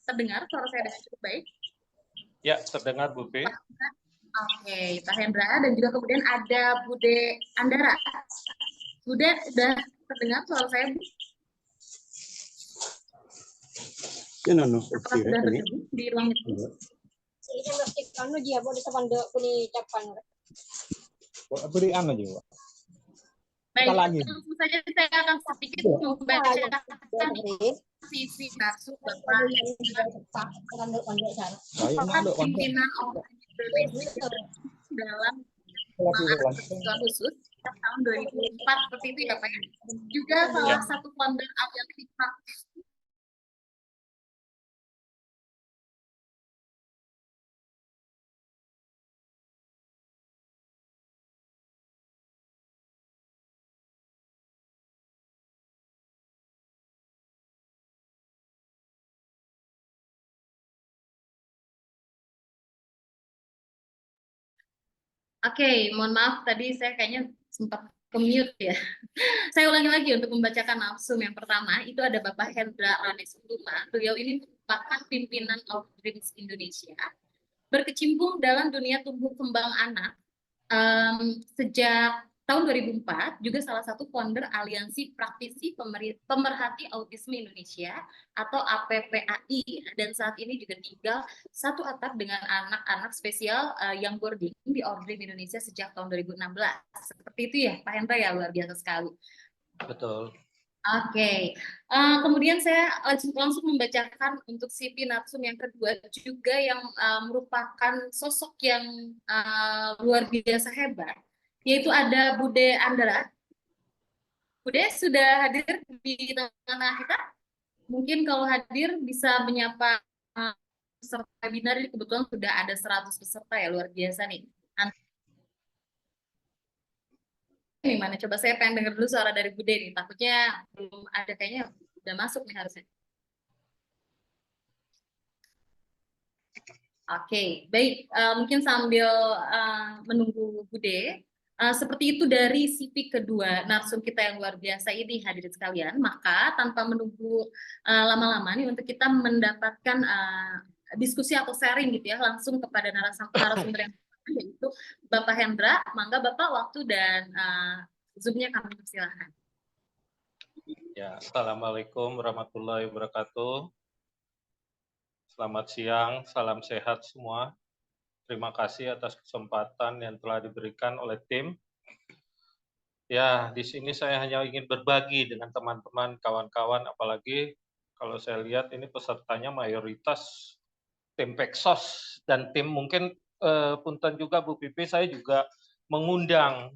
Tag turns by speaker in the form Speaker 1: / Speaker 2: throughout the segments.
Speaker 1: terdengar suara saya dengan cukup baik?
Speaker 2: Ya, terdengar Bu P.
Speaker 1: Oke, Pak Hendra, dan juga kemudian ada Bude Andara. Bude, sudah terdengar suara saya, Bu? Apakah sudah bergabung di ruang itu?
Speaker 3: Ini mesti anu dia, boleh teman kuni capan.
Speaker 4: Beri anu juga.
Speaker 1: Baik, langsung saja saya akan sedikit membacakan sisi narsum Bapak pimpinan Indonesia dalam kebutuhan khusus tahun 2004 seperti itu ya Pak. Juga salah satu founder aliansi praktis. Oke, mohon maaf tadi saya kayaknya sempat ke-mute ya. Saya ulangi lagi untuk membacakan narsum. Yang pertama itu ada Bapak Hendra Ranesutuma. Beliau ini merupakan pimpinan of Dreams Indonesia, berkecimpung dalam dunia tumbuh kembang anak sejak tahun 2004, juga salah satu founder Aliansi Praktisi Pemerhati Autisme Indonesia atau APPAI, dan saat ini juga tinggal satu atap dengan anak-anak spesial yang boarding di Ordrim Indonesia sejak tahun 2016. Seperti itu ya Pak Hendra, ya luar biasa sekali.
Speaker 2: Betul.
Speaker 1: Oke, kemudian saya langsung membacakan untuk CV narsum yang kedua, juga yang merupakan sosok yang luar biasa hebat, yaitu ada Bude Andara. Bude sudah hadir di tengah kita? Mungkin kalau hadir bisa menyapa peserta webinar ini, kebetulan sudah ada 100 peserta ya, luar biasa nih. Gimana? Coba saya pengen dengar dulu suara dari Bude nih. Takutnya belum ada, kayaknya udah masuk nih harusnya. Oke, baik. Mungkin sambil menunggu Bude, seperti itu dari CV kedua narsum kita yang luar biasa ini, hadirin sekalian. Maka tanpa menunggu lama-lama nih, untuk kita mendapatkan diskusi atau sharing gitu ya, langsung kepada narasumber yang yaitu Bapak Hendra. Mangga Bapak, waktu dan Zoom-nya kami persilahkan.
Speaker 2: Ya, Assalamualaikum warahmatullahi wabarakatuh. Selamat siang, salam sehat semua. Terima kasih atas kesempatan yang telah diberikan oleh tim. Ya, di sini saya hanya ingin berbagi dengan teman-teman, kawan-kawan, apalagi kalau saya lihat ini pesertanya mayoritas tim Peksos dan tim mungkin punten juga Bu Pipi, saya juga mengundang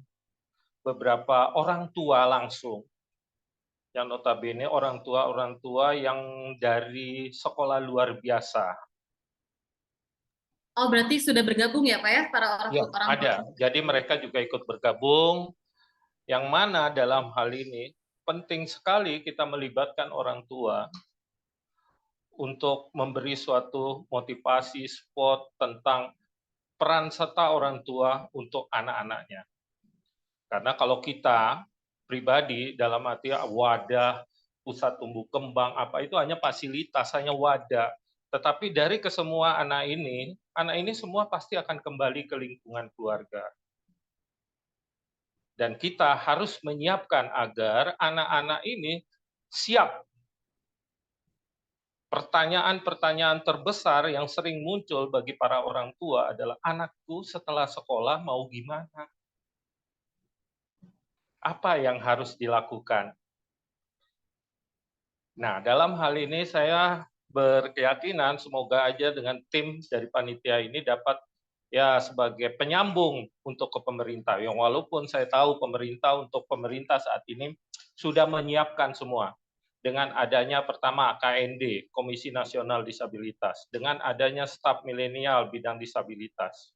Speaker 2: beberapa orang tua langsung, yang notabene orang tua yang dari sekolah luar biasa.
Speaker 1: Oh, berarti sudah bergabung ya Pak ya, para orang
Speaker 2: Ya,
Speaker 1: tua?
Speaker 2: ada. Jadi mereka juga ikut bergabung, yang mana dalam hal ini penting sekali kita melibatkan orang tua untuk memberi suatu motivasi, support tentang peran serta orang tua untuk anak-anaknya. Karena kalau kita pribadi dalam arti wadah, pusat tumbuh kembang, apa itu hanya fasilitas, hanya wadah. Tetapi dari kesemua anak ini semua pasti akan kembali ke lingkungan keluarga. Dan kita harus menyiapkan agar anak-anak ini siap. Pertanyaan-pertanyaan terbesar yang sering muncul bagi para orang tua adalah, anakku setelah sekolah mau gimana? Apa yang harus dilakukan? Nah, dalam hal ini saya berkeyakinan semoga aja dengan tim dari panitia ini dapat ya sebagai penyambung untuk ke pemerintah. Yang walaupun saya tahu pemerintah saat ini sudah menyiapkan semua. Dengan adanya pertama KND, Komisi Nasional Disabilitas, dengan adanya staf milenial bidang disabilitas.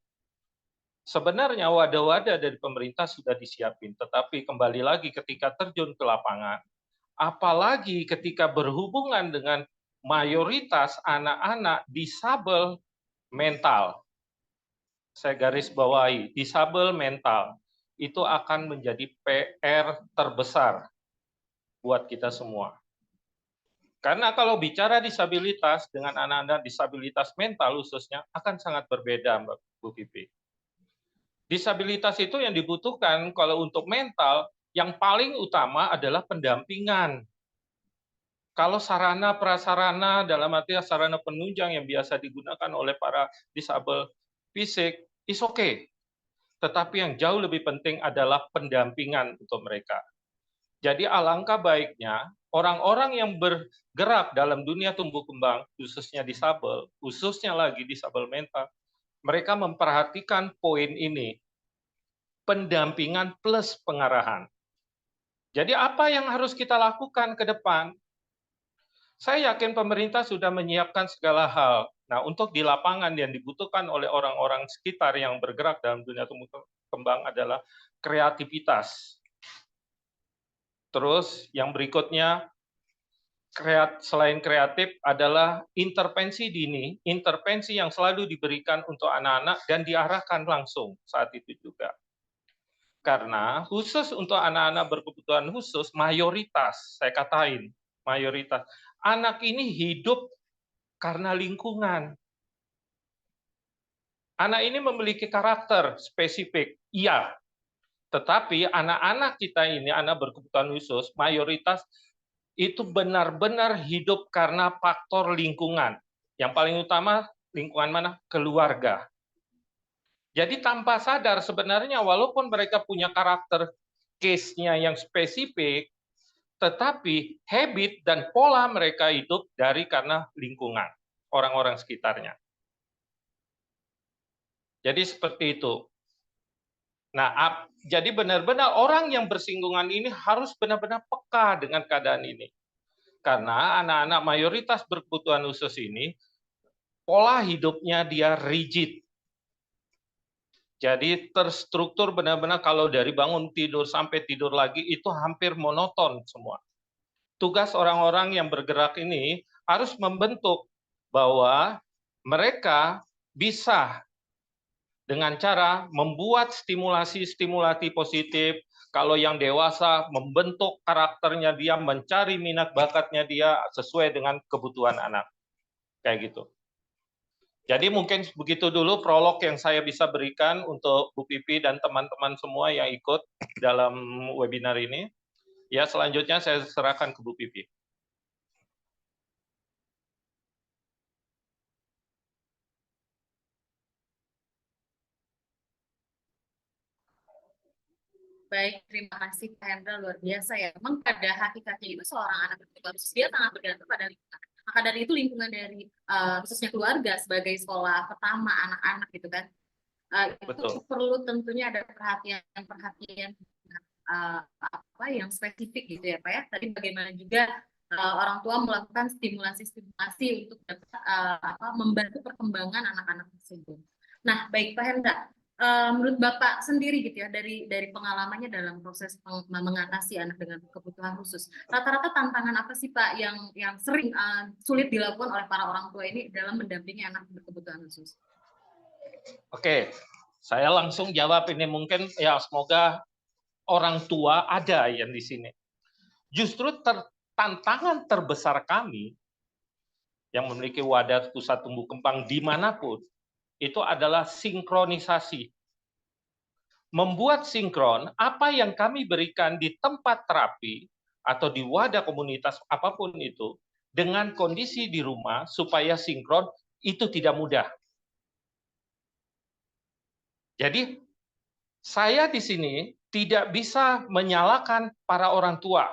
Speaker 2: Sebenarnya wadah-wadah dari pemerintah sudah disiapin, tetapi kembali lagi ketika terjun ke lapangan, apalagi ketika berhubungan dengan mayoritas anak-anak disabel mental. Saya garis bawahi, disabel mental itu akan menjadi PR terbesar buat kita semua. Karena kalau bicara disabilitas dengan anak-anak disabilitas mental khususnya akan sangat berbeda, Mbak Bu Pipi. Disabilitas itu yang dibutuhkan kalau untuk mental, yang paling utama adalah pendampingan. Kalau sarana prasarana dalam arti sarana penunjang yang biasa digunakan oleh para disabel fisik, is okay. Tetapi yang jauh lebih penting adalah pendampingan untuk mereka. Jadi alangkah baiknya orang-orang yang bergerak dalam dunia tumbuh kembang, khususnya disabel, khususnya lagi disabel mental, mereka memperhatikan poin ini. Pendampingan plus pengarahan. Jadi apa yang harus kita lakukan ke depan? Saya yakin pemerintah sudah menyiapkan segala hal. Nah, untuk di lapangan yang dibutuhkan oleh orang-orang sekitar yang bergerak dalam dunia tumbuh kembang adalah kreativitas. Terus yang berikutnya, selain kreatif adalah intervensi dini, intervensi yang selalu diberikan untuk anak-anak dan diarahkan langsung saat itu juga. Karena khusus untuk anak-anak berkebutuhan khusus, mayoritas, saya katakan, mayoritas, anak ini hidup karena lingkungan. Anak ini memiliki karakter spesifik, iya. Tetapi anak-anak kita ini, anak berkebutuhan khusus, mayoritas itu benar-benar hidup karena faktor lingkungan. Yang paling utama, lingkungan mana? Keluarga. Jadi tanpa sadar sebenarnya walaupun mereka punya karakter case-nya yang spesifik, tetapi habit dan pola mereka hidup karena lingkungan, orang-orang sekitarnya. Jadi seperti itu. Nah, jadi benar-benar orang yang bersinggungan ini harus benar-benar peka dengan keadaan ini. Karena anak-anak mayoritas berkebutuhan khusus ini, pola hidupnya dia rigid. Jadi terstruktur benar-benar kalau dari bangun tidur sampai tidur lagi itu hampir monoton semua. Tugas orang-orang yang bergerak ini harus membentuk bahwa mereka bisa dengan cara membuat stimulasi positif. Kalau yang dewasa membentuk karakternya dia, mencari minat bakatnya dia sesuai dengan kebutuhan anak. Kayak gitu. Jadi mungkin begitu dulu prolog yang saya bisa berikan untuk Bu Pipi dan teman-teman semua yang ikut dalam webinar ini. Ya, selanjutnya saya serahkan ke Bu Pipi.
Speaker 1: Baik, terima kasih Pak Hendra, luar biasa ya. Memang pada hakikatnya itu seorang anak itu harus dia sangat bergantung pada lingkungan. Maka dari itu lingkungan dari khususnya keluarga sebagai sekolah pertama anak-anak gitu kan, itu perlu tentunya ada perhatian apa yang spesifik gitu ya Pak ya. Tadi bagaimana juga orang tua melakukan stimulasi untuk dapat membantu perkembangan anak-anak tersebut. Nah, baik Pak Hendra, menurut Bapak sendiri gitu ya dari pengalamannya dalam proses mengatasi anak dengan kebutuhan khusus, rata-rata tantangan apa sih Pak yang sering sulit dilakukan oleh para orang tua ini dalam mendampingi anak berkebutuhan khusus?
Speaker 2: Oke, saya langsung jawab ini mungkin ya semoga orang tua ada yang di sini. Justru tantangan terbesar kami yang memiliki wadah pusat tumbuh kembang dimanapun itu adalah sinkronisasi. Membuat sinkron apa yang kami berikan di tempat terapi atau di wadah komunitas apapun itu dengan kondisi di rumah supaya sinkron itu tidak mudah. Jadi saya di sini tidak bisa menyalahkan para orang tua.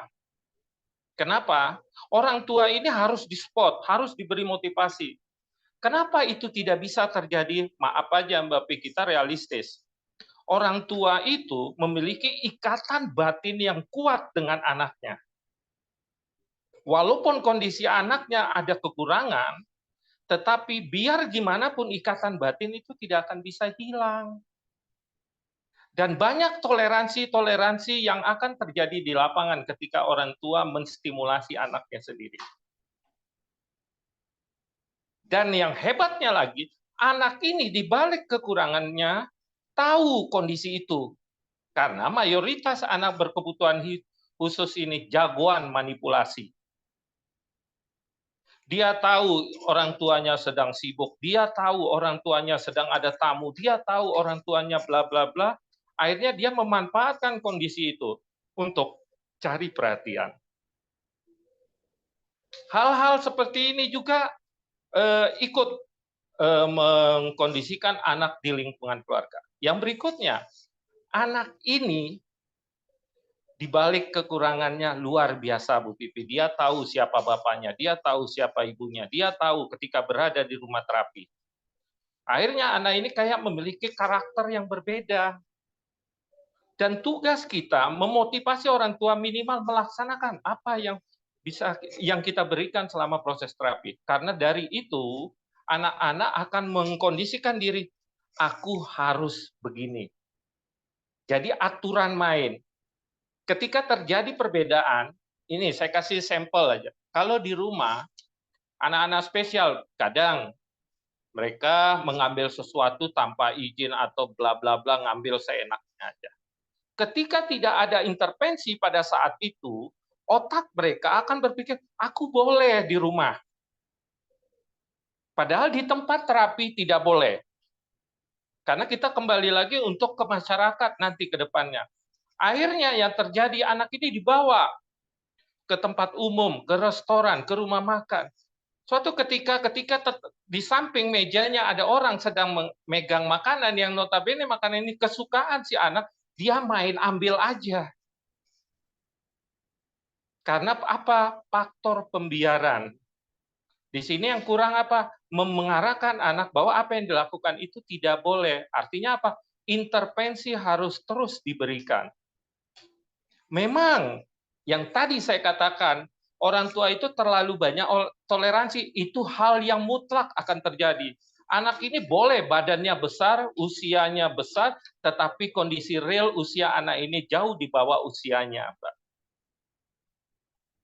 Speaker 2: Kenapa? Orang tua ini harus di-spot, harus diberi motivasi. Kenapa itu tidak bisa terjadi? Maaf aja Mbak Pi, kita realistis. Orang tua itu memiliki ikatan batin yang kuat dengan anaknya. Walaupun kondisi anaknya ada kekurangan, tetapi biar gimana pun ikatan batin itu tidak akan bisa hilang. Dan banyak toleransi yang akan terjadi di lapangan ketika orang tua menstimulasi anaknya sendiri. Dan yang hebatnya lagi, anak ini di balik kekurangannya tahu kondisi itu. Karena mayoritas anak berkebutuhan khusus ini jagoan manipulasi. Dia tahu orang tuanya sedang sibuk, dia tahu orang tuanya sedang ada tamu, dia tahu orang tuanya bla bla bla. Akhirnya dia memanfaatkan kondisi itu untuk cari perhatian. Hal-hal seperti ini juga ikut mengkondisikan anak di lingkungan keluarga. Yang berikutnya, anak ini di balik kekurangannya luar biasa, Bu Pipi. Dia tahu siapa bapaknya, dia tahu siapa ibunya, dia tahu ketika berada di rumah terapi. Akhirnya anak ini kayak memiliki karakter yang berbeda. Dan tugas kita memotivasi orang tua minimal melaksanakan apa yang kita berikan selama proses terapi. Karena dari itu anak-anak akan mengkondisikan diri, aku harus begini. Jadi aturan main. Ketika terjadi perbedaan, ini saya kasih sampel aja. Kalau di rumah, anak-anak spesial kadang mereka mengambil sesuatu tanpa izin atau bla bla bla, ngambil seenaknya aja. Ketika tidak ada intervensi pada saat itu, otak mereka akan berpikir, aku boleh di rumah. Padahal di tempat terapi tidak boleh. Karena kita kembali lagi untuk ke masyarakat nanti ke depannya. Akhirnya yang terjadi, anak ini dibawa ke tempat umum, ke restoran, ke rumah makan. Suatu ketika di samping mejanya ada orang sedang memegang makanan yang notabene makanan ini kesukaan si anak, dia main ambil aja. Karena apa? Faktor pembiaran. Di sini yang kurang apa? Mengarahkan anak bahwa apa yang dilakukan itu tidak boleh. Artinya apa? Intervensi harus terus diberikan. Memang yang tadi saya katakan, orang tua itu terlalu banyak toleransi, itu hal yang mutlak akan terjadi. Anak ini boleh badannya besar, usianya besar, tetapi kondisi real usia anak ini jauh di bawah usianya, Mbak.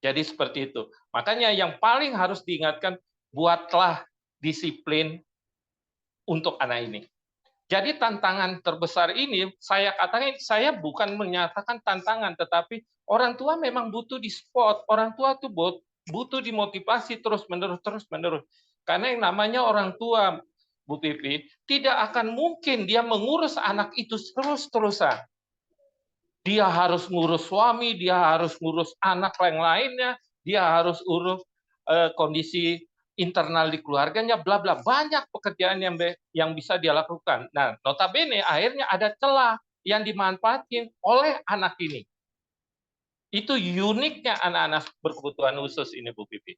Speaker 2: Jadi seperti itu. Makanya yang paling harus diingatkan, buatlah disiplin untuk anak ini. Jadi tantangan terbesar ini, saya katakan, saya bukan menyatakan tantangan, tetapi orang tua memang butuh di spot, orang tua tuh butuh dimotivasi terus-menerus. Karena yang namanya orang tua, Bu Pipi, tidak akan mungkin dia mengurus anak itu terus-terusan. Dia harus ngurus suami, dia harus ngurus anak yang lainnya, dia harus urus kondisi internal di keluarganya, bla bla, banyak pekerjaan yang bisa dia lakukan. Nah, notabene akhirnya ada celah yang dimanfaatin oleh anak ini. Itu uniknya anak-anak berkebutuhan khusus ini, Bu Pipi.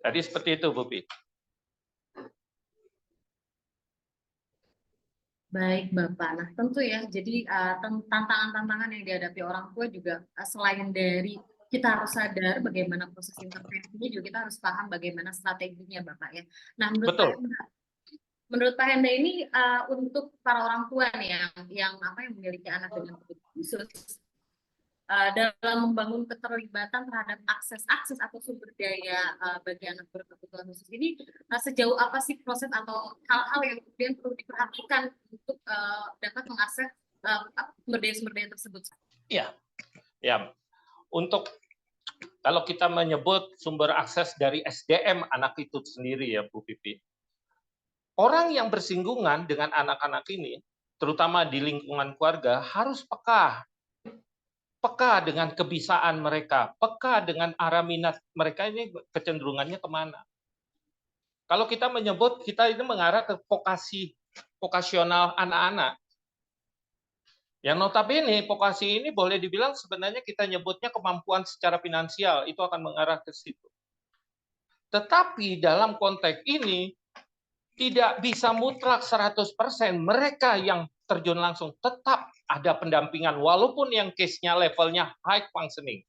Speaker 2: Jadi seperti itu, Bu Pipi.
Speaker 1: Baik, Bapak. Nah, tentu ya, jadi tantangan-tantangan yang dihadapi orang tua juga selain dari kita harus sadar bagaimana proses intervensinya, juga kita harus paham bagaimana strateginya, Bapak ya. Nah, menurut Pak Henda ini untuk para orang tua nih yang memiliki anak dengan kebutuhan khusus, dalam membangun keterlibatan terhadap akses atau sumber daya bagi anak berkebutuhan khusus ini, sejauh apa sih proses atau hal-hal yang kemudian perlu diperhatikan untuk dapat mengakses sumber daya tersebut?
Speaker 2: Ya, untuk kalau kita menyebut sumber akses dari SDM anak itu sendiri ya, Bu Pipi, orang yang bersinggungan dengan anak-anak ini, terutama di lingkungan keluarga, harus peka dengan kebisaan mereka, peka dengan arah minat mereka ini kecenderungannya kemana. Kalau kita menyebut, kita ini mengarah ke vokasional anak-anak. Yang notabene vokasi ini boleh dibilang sebenarnya kita nyebutnya kemampuan secara finansial, itu akan mengarah ke situ. Tetapi dalam konteks ini, tidak bisa mutlak 100% mereka yang terjun langsung, tetap ada pendampingan walaupun yang case-nya levelnya high functioning.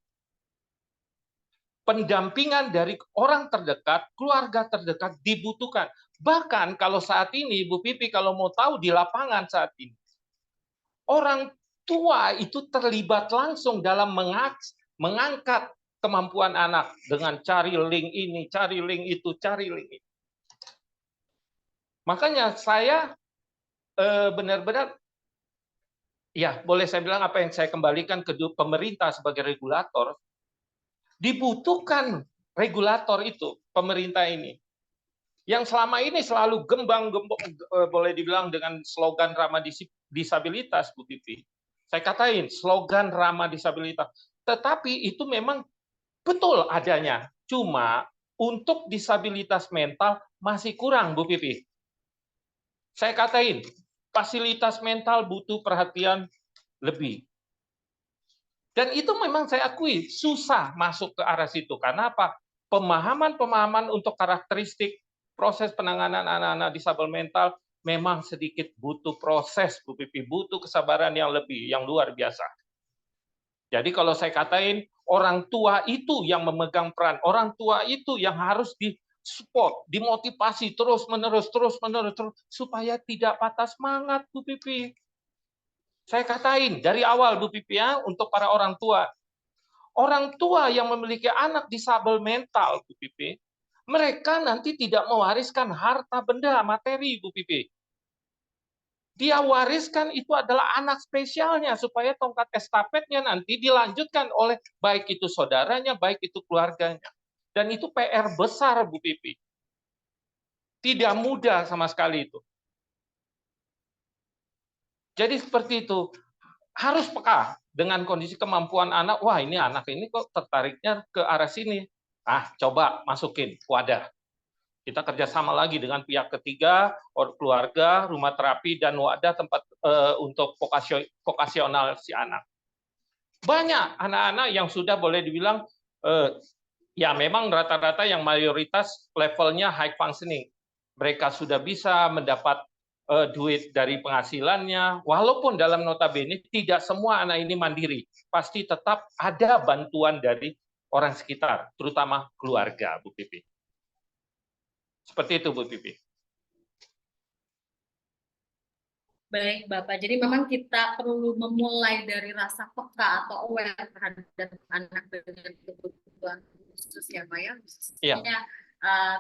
Speaker 2: Pendampingan dari orang terdekat, keluarga terdekat dibutuhkan. Bahkan kalau saat ini, Bu Pipi, kalau mau tahu di lapangan saat ini, orang tua itu terlibat langsung dalam mengangkat kemampuan anak dengan cari link ini, cari link itu, cari link itu. Makanya saya benar-benar, ya boleh saya bilang apa yang saya kembalikan ke pemerintah sebagai regulator, dibutuhkan regulator itu, pemerintah ini, yang selama ini selalu gembang-gembong, boleh dibilang dengan slogan ramah disabilitas, Bu Pipi. Saya katakan slogan ramah disabilitas, tetapi itu memang betul adanya. Cuma untuk disabilitas mental masih kurang, Bu Pipi. Saya katakan fasilitas mental butuh perhatian lebih. Dan itu memang saya akui susah masuk ke arah situ. Karena apa? Pemahaman-pemahaman untuk karakteristik proses penanganan anak-anak disabel mental memang sedikit butuh proses, Bu Pipi, butuh kesabaran yang lebih, yang luar biasa. Jadi kalau saya katakan orang tua itu yang memegang peran, orang tua itu yang harus di-support, dimotivasi terus-menerus, supaya tidak patah semangat, Bu Pipi. Saya katakan dari awal, Bu Pipi, ya, untuk para orang tua yang memiliki anak disabel mental, Bu Pipi, mereka nanti tidak mewariskan harta benda materi, Bu Pipi. Dia wariskan itu adalah anak spesialnya, supaya tongkat estafetnya nanti dilanjutkan oleh baik itu saudaranya, baik itu keluarganya. Dan itu PR besar, Bu Pipi. Tidak mudah sama sekali itu. Jadi seperti itu. Harus peka dengan kondisi kemampuan anak. Wah, ini anak ini kok tertariknya ke arah sini. Coba masukin wadah. Kita kerjasama lagi dengan pihak ketiga, keluarga, rumah terapi, dan wadah tempat untuk vokasional si anak. Banyak anak-anak yang sudah boleh dibilang, ya memang rata-rata yang mayoritas levelnya high functioning. Mereka sudah bisa mendapat duit dari penghasilannya, walaupun dalam notabene tidak semua anak ini mandiri. Pasti tetap ada bantuan dari orang sekitar, terutama keluarga, Bu Pipi. Seperti itu, Bu Pipi.
Speaker 1: Baik, Bapak. Jadi memang kita perlu memulai dari rasa peka atau aware terhadap anak dengan kebutuhan khusus ya, Pak ya, khususnya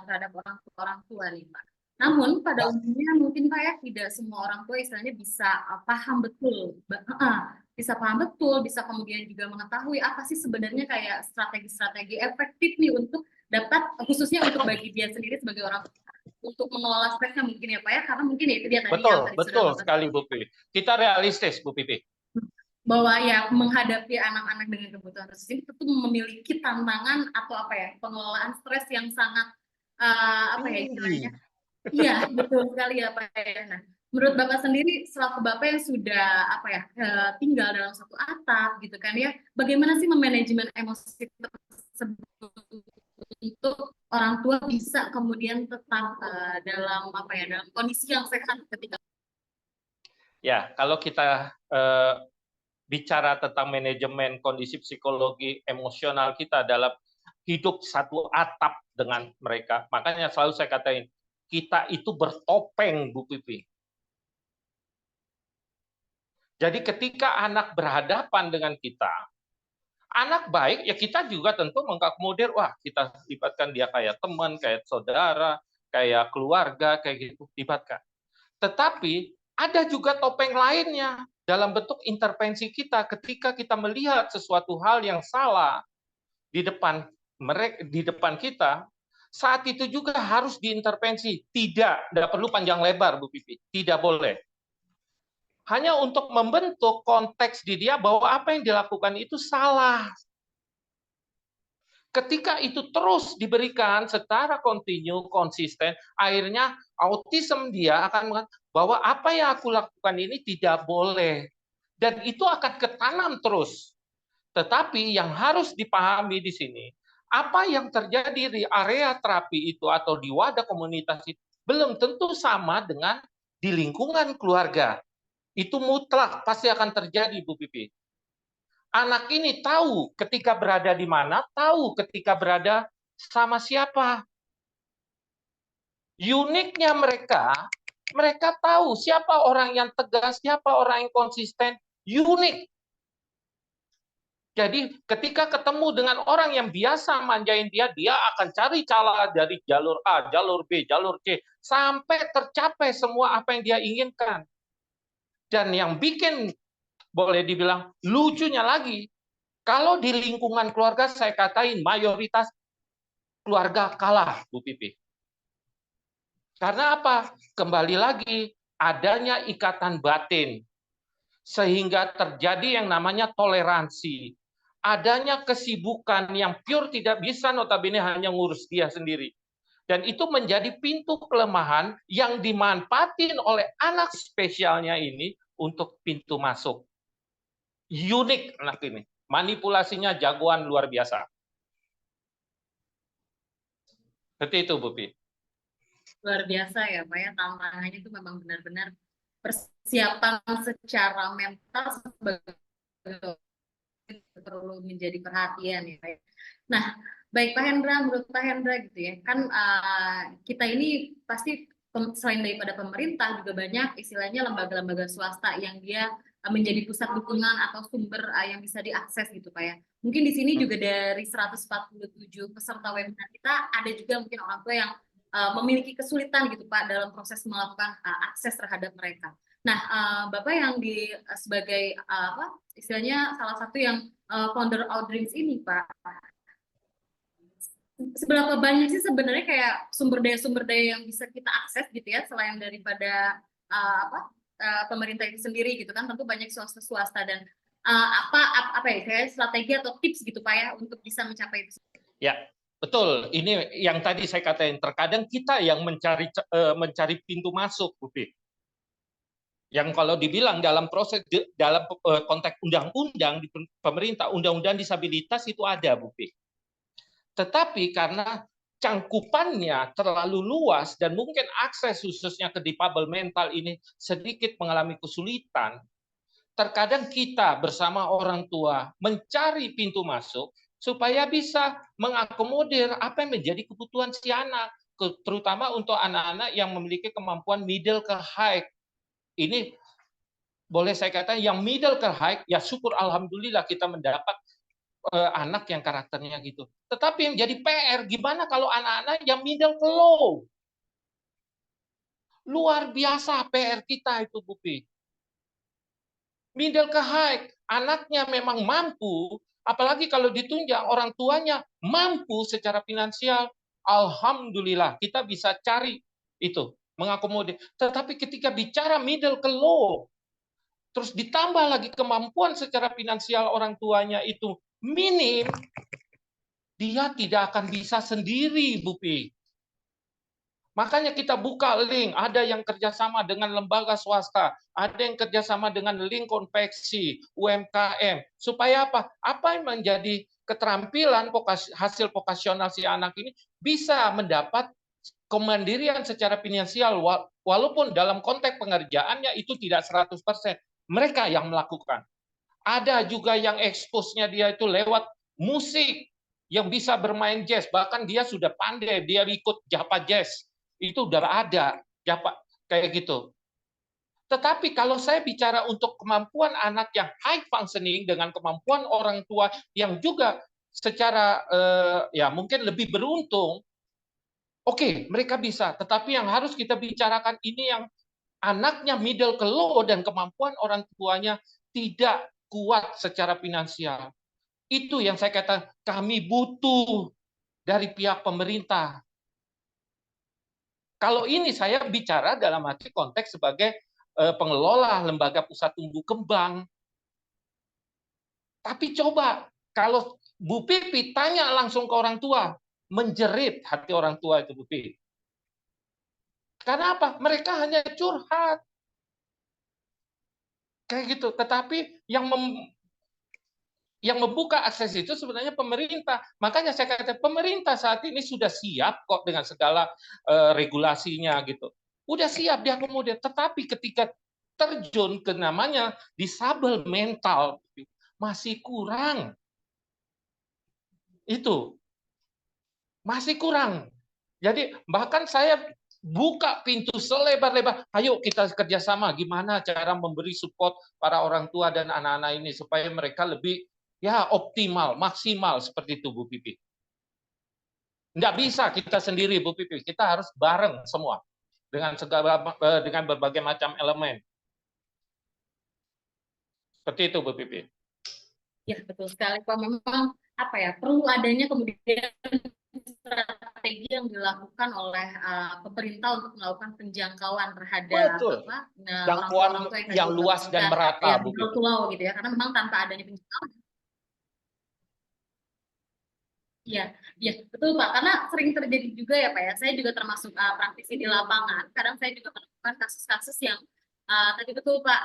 Speaker 1: terhadap orang tua nih, Pak. Namun pada umumnya mungkin Pak ya tidak semua orang tua istilahnya bisa paham betul, bisa kemudian juga mengetahui apa sih sebenarnya kayak strategi-strategi efektif nih untuk dapat, khususnya untuk bagi dia sendiri sebagai orang untuk mengelola stresnya mungkin ya Pak ya, karena mungkin ya itu dia tadi
Speaker 2: betul sekali Bu Pipi. Kita realistis Bu Pipi.
Speaker 1: Bahwa ya menghadapi anak-anak dengan kebutuhan khusus ini tentu memiliki tantangan atau pengelolaan stres yang sangat istilahnya. Iya, betul sekali ya Pak ya. Nah, menurut Bapak sendiri selaku Bapak yang sudah tinggal dalam satu atap gitu kan ya, bagaimana sih memanajemen emosi tersebut untuk orang tua bisa kemudian tetap dalam dalam kondisi yang sehat ketika.
Speaker 2: Ya, kalau kita bicara tentang manajemen kondisi psikologi emosional kita dalam hidup satu atap dengan mereka, makanya selalu saya katakan kita itu bertopeng, Bu Pipi. Jadi ketika anak berhadapan dengan kita, anak baik, ya kita juga tentu mengakomodir, wah kita libatkan dia kayak teman, kayak saudara, kayak keluarga, kayak gitu, libatkan. Tetapi ada juga topeng lainnya dalam bentuk intervensi kita ketika kita melihat sesuatu hal yang salah di depan kita. Saat itu juga harus diintervensi. Tidak perlu panjang lebar, Bu Pipi. Tidak boleh. Hanya untuk membentuk konteks di dia bahwa apa yang dilakukan itu salah. Ketika itu terus diberikan secara kontinu, konsisten, akhirnya autism dia akan mengatakan bahwa apa yang aku lakukan ini tidak boleh. Dan itu akan ketanam terus. Tetapi yang harus dipahami di sini, apa yang terjadi di area terapi itu atau di wadah komunitas itu belum tentu sama dengan di lingkungan keluarga. Itu mutlak pasti akan terjadi, Bu Pipi. Anak ini tahu ketika berada di mana, tahu ketika berada sama siapa. Uniknya mereka tahu siapa orang yang tegas, siapa orang yang konsisten, unik. Jadi ketika ketemu dengan orang yang biasa manjain dia akan cari cara dari jalur A, jalur B, jalur C, sampai tercapai semua apa yang dia inginkan. Dan yang bikin, boleh dibilang, lucunya lagi, kalau di lingkungan keluarga, saya katain mayoritas keluarga kalah, Bu Pipi. Karena apa? Kembali lagi, adanya ikatan batin. Sehingga terjadi yang namanya toleransi. Adanya kesibukan yang pure tidak bisa notabene hanya ngurus dia sendiri. Dan itu menjadi pintu kelemahan yang dimanfaatin oleh anak spesialnya ini untuk pintu masuk. Unik anak ini. Manipulasinya jagoan luar biasa. Seperti itu, Bu Pi.
Speaker 1: Luar biasa ya Pak ya, tantangannya itu memang benar-benar persiapan secara mental sebagai perlu menjadi perhatian ya Pak. Nah, baik Pak Hendra, menurut Pak Hendra gitu ya, kan kita ini pasti selain daripada pemerintah juga banyak istilahnya lembaga-lembaga swasta yang dia menjadi pusat dukungan atau sumber yang bisa diakses gitu Pak ya. Mungkin di sini juga dari 147 peserta webinar kita ada juga mungkin orang tua yang memiliki kesulitan gitu Pak dalam proses melakukan akses terhadap mereka. Nah, Bapak yang sebagai apa istilahnya salah satu yang founder Outdreams ini Pak, seberapa banyak sih sebenarnya kayak sumber daya yang bisa kita akses gitu ya selain daripada pemerintah itu sendiri gitu kan, tentu banyak swasta dan apa ya kayak strategi atau tips gitu Pak ya untuk bisa mencapai itu.
Speaker 2: Ya, betul. Ini yang tadi saya katakan, terkadang kita yang mencari pintu masuk, Bu Pi. Yang kalau dibilang dalam proses dalam konteks undang-undang di pemerintah, undang-undang disabilitas itu ada, Bu Pi. Tetapi karena cangkupannya terlalu luas dan mungkin akses khususnya ke difabel mental ini sedikit mengalami kesulitan, terkadang kita bersama orang tua mencari pintu masuk supaya bisa mengakomodir apa yang menjadi kebutuhan si anak, terutama untuk anak-anak yang memiliki kemampuan middle ke high. Ini boleh saya katakan yang middle ke high, ya syukur alhamdulillah kita mendapat anak yang karakternya gitu. Tetapi yang jadi PR, gimana kalau anak-anak yang middle ke low? Luar biasa PR kita itu, Bu Pi. Middle ke high, anaknya memang mampu, apalagi kalau ditunjang orang tuanya mampu secara finansial, alhamdulillah kita bisa cari itu, mengakomodir. Tetapi ketika bicara middle ke low, terus ditambah lagi kemampuan secara finansial orang tuanya itu minim, dia tidak akan bisa sendiri, Bu Pi. Makanya kita buka link, ada yang kerjasama dengan lembaga swasta, ada yang kerjasama dengan link konveksi, UMKM, supaya apa? Apa yang menjadi keterampilan hasil vokasional si anak ini bisa mendapat kemandirian secara finansial, walaupun dalam konteks pengerjaannya itu tidak 100%. Mereka yang melakukan. Ada juga yang expose-nya dia itu lewat musik, yang bisa bermain jazz, bahkan dia sudah pandai, dia ikut Japa Jazz. Itu udah ada kayak gitu. Tetapi kalau saya bicara untuk kemampuan anak yang high functioning dengan kemampuan orang tua yang juga secara ya mungkin lebih beruntung, oke, mereka bisa. Tetapi yang harus kita bicarakan ini yang anaknya middle ke low dan kemampuan orang tuanya tidak kuat secara finansial. Itu yang saya katakan kami butuh dari pihak pemerintah. Kalau ini saya bicara dalam arti konteks sebagai pengelola lembaga pusat tumbuh kembang. Tapi coba kalau Bu Pipi tanya langsung ke orang tua, menjerit hati orang tua itu Bu Pipi. Karena apa? Mereka hanya curhat. Kayak gitu. Tetapi yang membuka akses itu sebenarnya pemerintah. Makanya saya katakan pemerintah saat ini sudah siap kok dengan segala regulasinya gitu. Udah siap diakomodir. Tetapi ketika terjun ke namanya disabel mental masih kurang. Itu masih kurang. Jadi bahkan saya buka pintu selebar-lebar. Ayo kita kerjasama. Gimana cara memberi support para orang tua dan anak-anak ini supaya mereka lebih ya optimal, maksimal seperti itu Bu Pipi. Nggak bisa kita sendiri Bu Pipi, kita harus bareng semua dengan berbagai macam elemen. Seperti itu Bu Pipi.
Speaker 1: Ya betul sekali Pak, memang apa ya perlu adanya kemudian strategi strategi yang dilakukan oleh pemerintah untuk melakukan penjangkauan terhadap
Speaker 2: Betul.
Speaker 1: orang tua
Speaker 2: Yang luas dan merata, Bu Pipi.
Speaker 1: pulau gitu ya, karena memang tanpa adanya penjangkauan. Iya, iya betul Pak. Karena sering terjadi juga ya Pak ya. Saya juga termasuk praktisi di lapangan. Kadang saya juga menemukan kasus-kasus yang tadi betul Pak,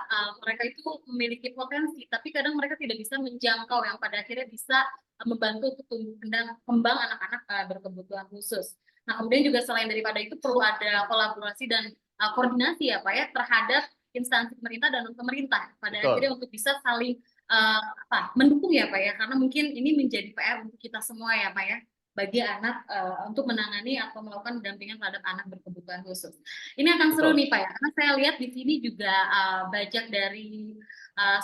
Speaker 1: mereka itu memiliki potensi, tapi kadang mereka tidak bisa menjangkau yang pada akhirnya bisa membantu untuk tumbuh kembang anak-anak berkebutuhan khusus. Nah kemudian juga selain daripada itu perlu ada kolaborasi dan koordinasi ya Pak ya terhadap instansi pemerintah dan non pemerintah pada akhirnya untuk bisa saling mendukung ya Pak ya, karena mungkin ini menjadi PR untuk kita semua ya Pak ya, bagi anak untuk menangani atau melakukan pendampingan terhadap anak berkebutuhan khusus. Ini akan seru nih Pak ya, karena saya lihat di sini juga banyak dari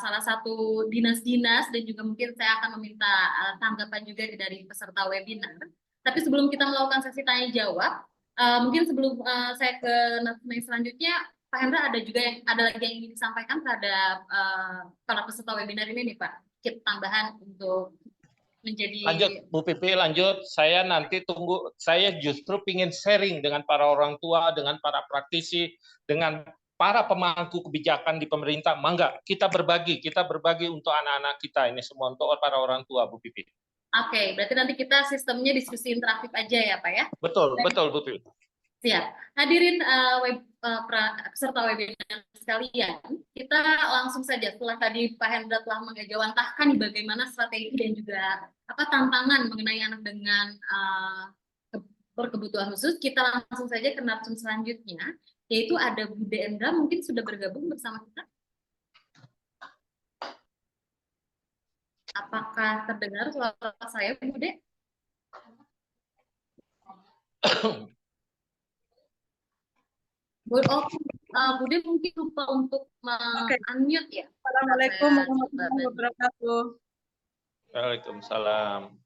Speaker 1: salah satu dinas-dinas dan juga mungkin saya akan meminta tanggapan juga dari peserta webinar. Tapi sebelum kita melakukan sesi tanya jawab, mungkin sebelum saya ke narasumber selanjutnya, Pak Hendra ada lagi yang ingin disampaikan terhadap para peserta webinar ini nih Pak, kit tambahan untuk menjadi.
Speaker 2: Lanjut Bu Pipi, lanjut. Saya nanti tunggu. Saya justru ingin sharing dengan para orang tua, dengan para praktisi, dengan para pemangku kebijakan di pemerintah. Mangga kita berbagi untuk anak-anak kita ini semua, untuk para orang tua Bu Pipi.
Speaker 1: Oke, berarti nanti kita sistemnya diskusi interaktif aja ya Pak ya.
Speaker 2: Betul Bu Pipi.
Speaker 1: Siap. Hadirin peserta webinar sekalian, kita langsung saja setelah tadi Pak Hendra telah mengejawantahkan bagaimana strategi dan juga tantangan mengenai anak dengan berkebutuhan khusus, kita langsung saja ke narasumber selanjutnya, yaitu ada Bude Endra, mungkin sudah bergabung bersama kita. Apakah terdengar suara saya, Bude? Bude mungkin lupa untuk unmute ya.
Speaker 5: Assalamualaikum warahmatullahi wabarakatuh.
Speaker 2: Waalaikumsalam.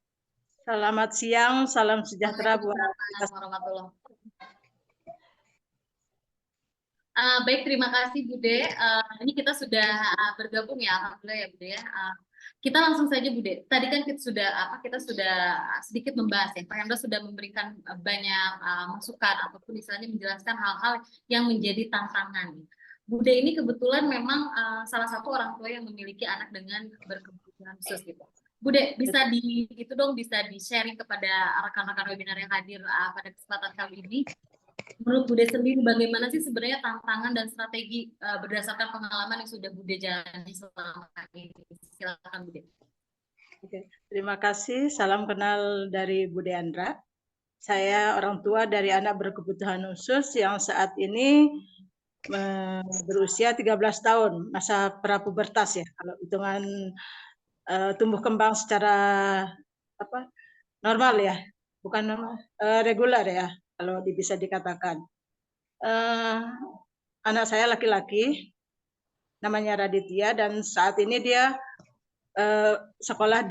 Speaker 5: Selamat siang, salam sejahtera buat kita.
Speaker 1: Baik, terima kasih Bude. Ini kita sudah bergabung ya, alhamdulillah ya Bude ya. Kita langsung saja Bude. Tadi kan kita sudah sedikit membahas ya. Pak Hendra sudah memberikan banyak masukan ataupun misalnya menjelaskan hal-hal yang menjadi tantangan. Bude ini kebetulan memang salah satu orang tua yang memiliki anak dengan berkebutuhan khusus gitu. Bude, bisa bisa di-sharing kepada rekan-rekan webinar yang hadir pada kesempatan kali ini. Menurut Bude sendiri, bagaimana sih sebenarnya tantangan dan strategi berdasarkan pengalaman yang sudah Bude jalani selama ini? Silakan Bude.
Speaker 5: Oke, terima kasih. Salam kenal dari Bude Andra. Saya orang tua dari anak berkebutuhan khusus yang saat ini berusia 13 tahun, masa prapubertas ya. Kalau hitungan tumbuh kembang secara normal ya, bukan normal, reguler ya, kalau bisa dikatakan. Anak saya laki-laki, namanya Raditya, dan saat ini dia sekolah